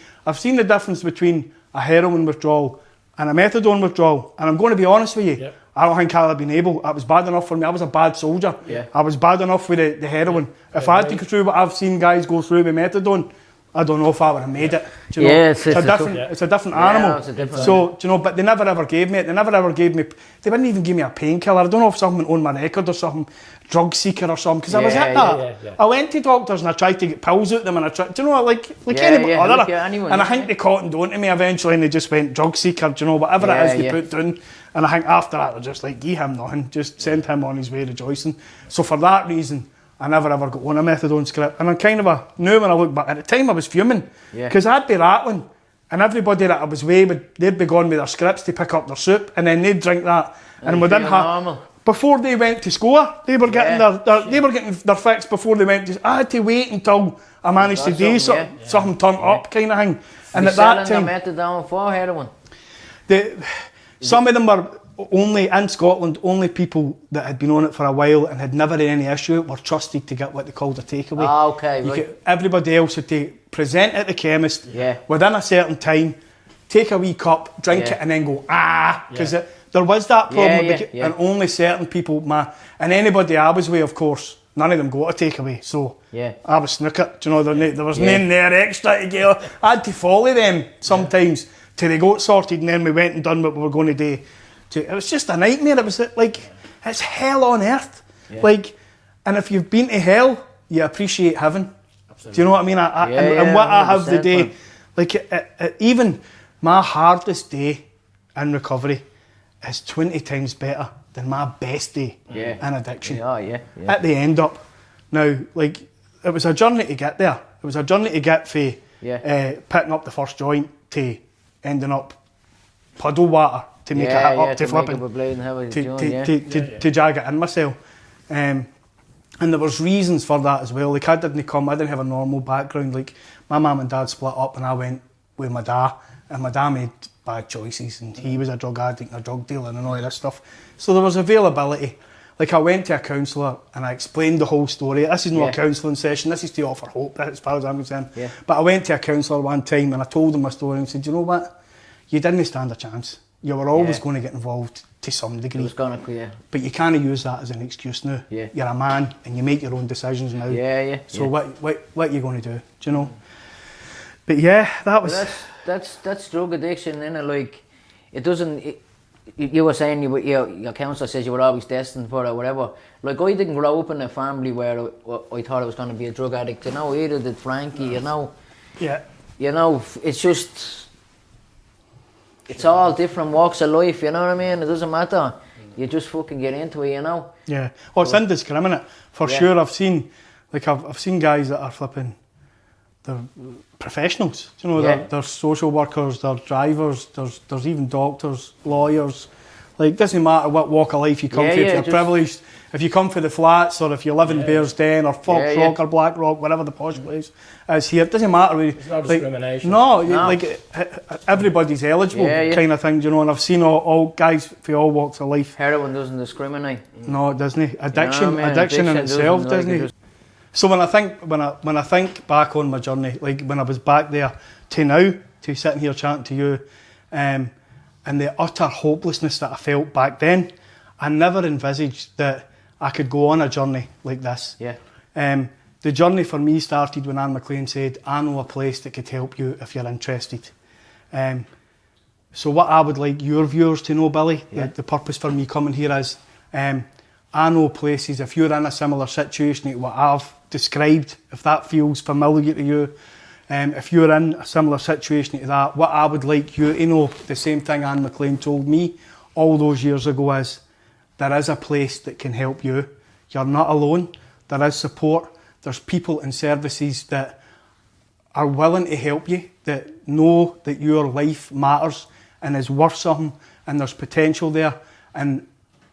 a heroin withdrawal and a methadone withdrawal, and I'm going to be honest with you. Yep. I don't think I'd have been able. It was bad enough for me. I was a bad soldier. Yeah. I was bad enough with the heroin. If I had to go through what I've seen guys go through with methadone, I don't know if I would have made it. Do you know? It's a different animal. It's a different so, do you know, but they never ever gave me it. They wouldn't even give me a painkiller. I don't know if something on my record or something, drug seeker or something, because I was at that. I went to doctors and I tried to get pills out of them, and I tried, do you know, like anybody other. And I think they cottoned on to me eventually and they just went drug seeker, do you know, whatever it is they put down. And I think after that, they're just like, give him nothing, just send him on his way rejoicing. So for that reason, I never ever got on a methadone script. And I'm kind of knew when I look back, at the time I was fuming. Because I'd be rattling and everybody that I was with, they'd be going with their scripts to pick up their soup and then they'd drink that. And within before they went to score, they were getting their fix before they went to, I had to wait until I managed to do something turned up kind of thing. And at that time, methadone for heroin? Some of them were only in Scotland, only people that had been on it for a while and had never had any issue were trusted to get what they called a takeaway. Everybody else had to present at the chemist within a certain time, take a wee cup, drink it and then go, because there was that problem. And only certain people, and anybody I was with, of course, none of them got a takeaway. So I was snookered, do you know, there was none there extra to get. I had to follow them sometimes till they got sorted and then we went and done what we were going to do. It was just a nightmare. It was like, it's hell on earth. And if you've been to hell, you appreciate heaven. Absolutely. Do you know what I mean? And what I have today, like even my hardest day in recovery is 20 times better than my best day in addiction. At the end up. Now, like, it was a journey to get there. It was a journey to get from picking up the first joint to ending up puddle water. To make it up to flipping, to jag it in myself. And there was reasons for that as well. Like I didn't have a normal background. Like my mum and dad split up and I went with my dad. And my dad made bad choices and he was a drug addict and a drug dealer and all this stuff. So there was availability. Like I went to a counsellor and I explained the whole story. This is not a counselling session, this is to offer hope as far as I'm concerned. But I went to a counsellor one time and I told him my story and said, you know what? You didn't stand a chance. You were always going to get involved to some degree. But you can't use that as an excuse now. You're a man and you make your own decisions now. So what are you going to do? Do you know? But that was... That's drug addiction, innit? Like, it doesn't... You were saying your counsellor says you were always destined for it, whatever. Like, I didn't grow up in a family where I thought I was going to be a drug addict. You know, either did Frankie, you know. You know, it's just... It's all different walks of life, you know what I mean? It doesn't matter. You just fucking get into it, you know? Oh, it's indiscriminate, for sure. I've seen guys that are flipping, they're professionals, you know, they're social workers, they're drivers, there's even doctors, lawyers. Like, doesn't matter what walk of life you come from, if you're privileged, if you come from the flats or if you live in Bears Den or Fox Rock or Black Rock, whatever the posh place is here, it doesn't matter. It's not discrimination. No, like everybody's eligible kind of thing, you know, and I've seen all guys for all walks of life. Heroin doesn't discriminate. No, it doesn't. Addiction in itself doesn't. So when I think back on my journey, like when I was back there to now, to sitting here chatting to you, and the utter hopelessness that I felt back then, I never envisaged that I could go on a journey like this. The journey for me started when Anne McLean said, I know a place that could help you if you're interested. So what I would like your viewers to know, Billy, the purpose for me coming here is, I know places, if you're in a similar situation to what I've described, if that feels familiar to you, if you're in a similar situation to that, what I would like you to know, the same thing Anne McLean told me all those years ago, is there is a place that can help you. You're not alone. There is support. There's people and services that are willing to help you, that know that your life matters and is worth something, and there's potential there. And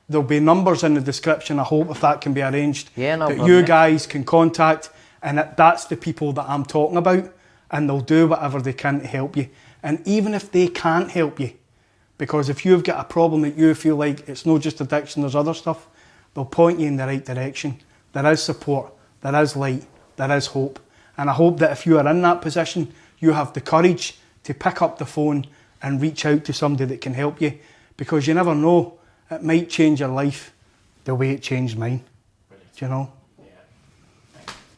there'll be numbers in the description, I hope, if that can be arranged, that you guys can contact, and that's the people that I'm talking about, and they'll do whatever they can to help you. And even if they can't help you, because if you've got a problem that you feel like it's not just addiction, there's other stuff, they'll point you in the right direction. There is support, there is light, there is hope. And I hope that if you are in that position, you have the courage to pick up the phone and reach out to somebody that can help you, because you never know, it might change your life the way it changed mine. Brilliant. Do you know?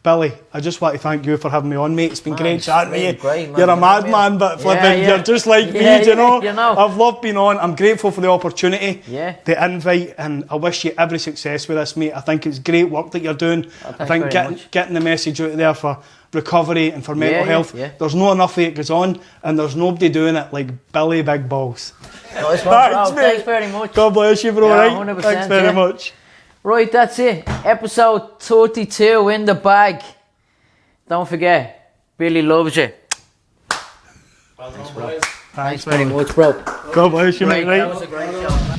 Billy, I just want to thank you for having me on, mate. It's been great chatting with you. Great, man. You're a madman, but flipping, you're just like me, you know? I've loved being on. I'm grateful for the opportunity, the invite, and I wish you every success with this, mate. I think it's great work that you're doing. I think getting the message out there for recovery and for mental health, there's not enough of it goes on, and there's nobody doing it like Billy Big Balls. Nice one, bro. Thanks very much. God bless you, bro. Right? 100%, thanks very much. Right, that's it. Episode 32 in the bag. Don't forget, Billy loves you. Thanks, bro. Thanks very much, bro. God bless you, mate. Right? That was a great show.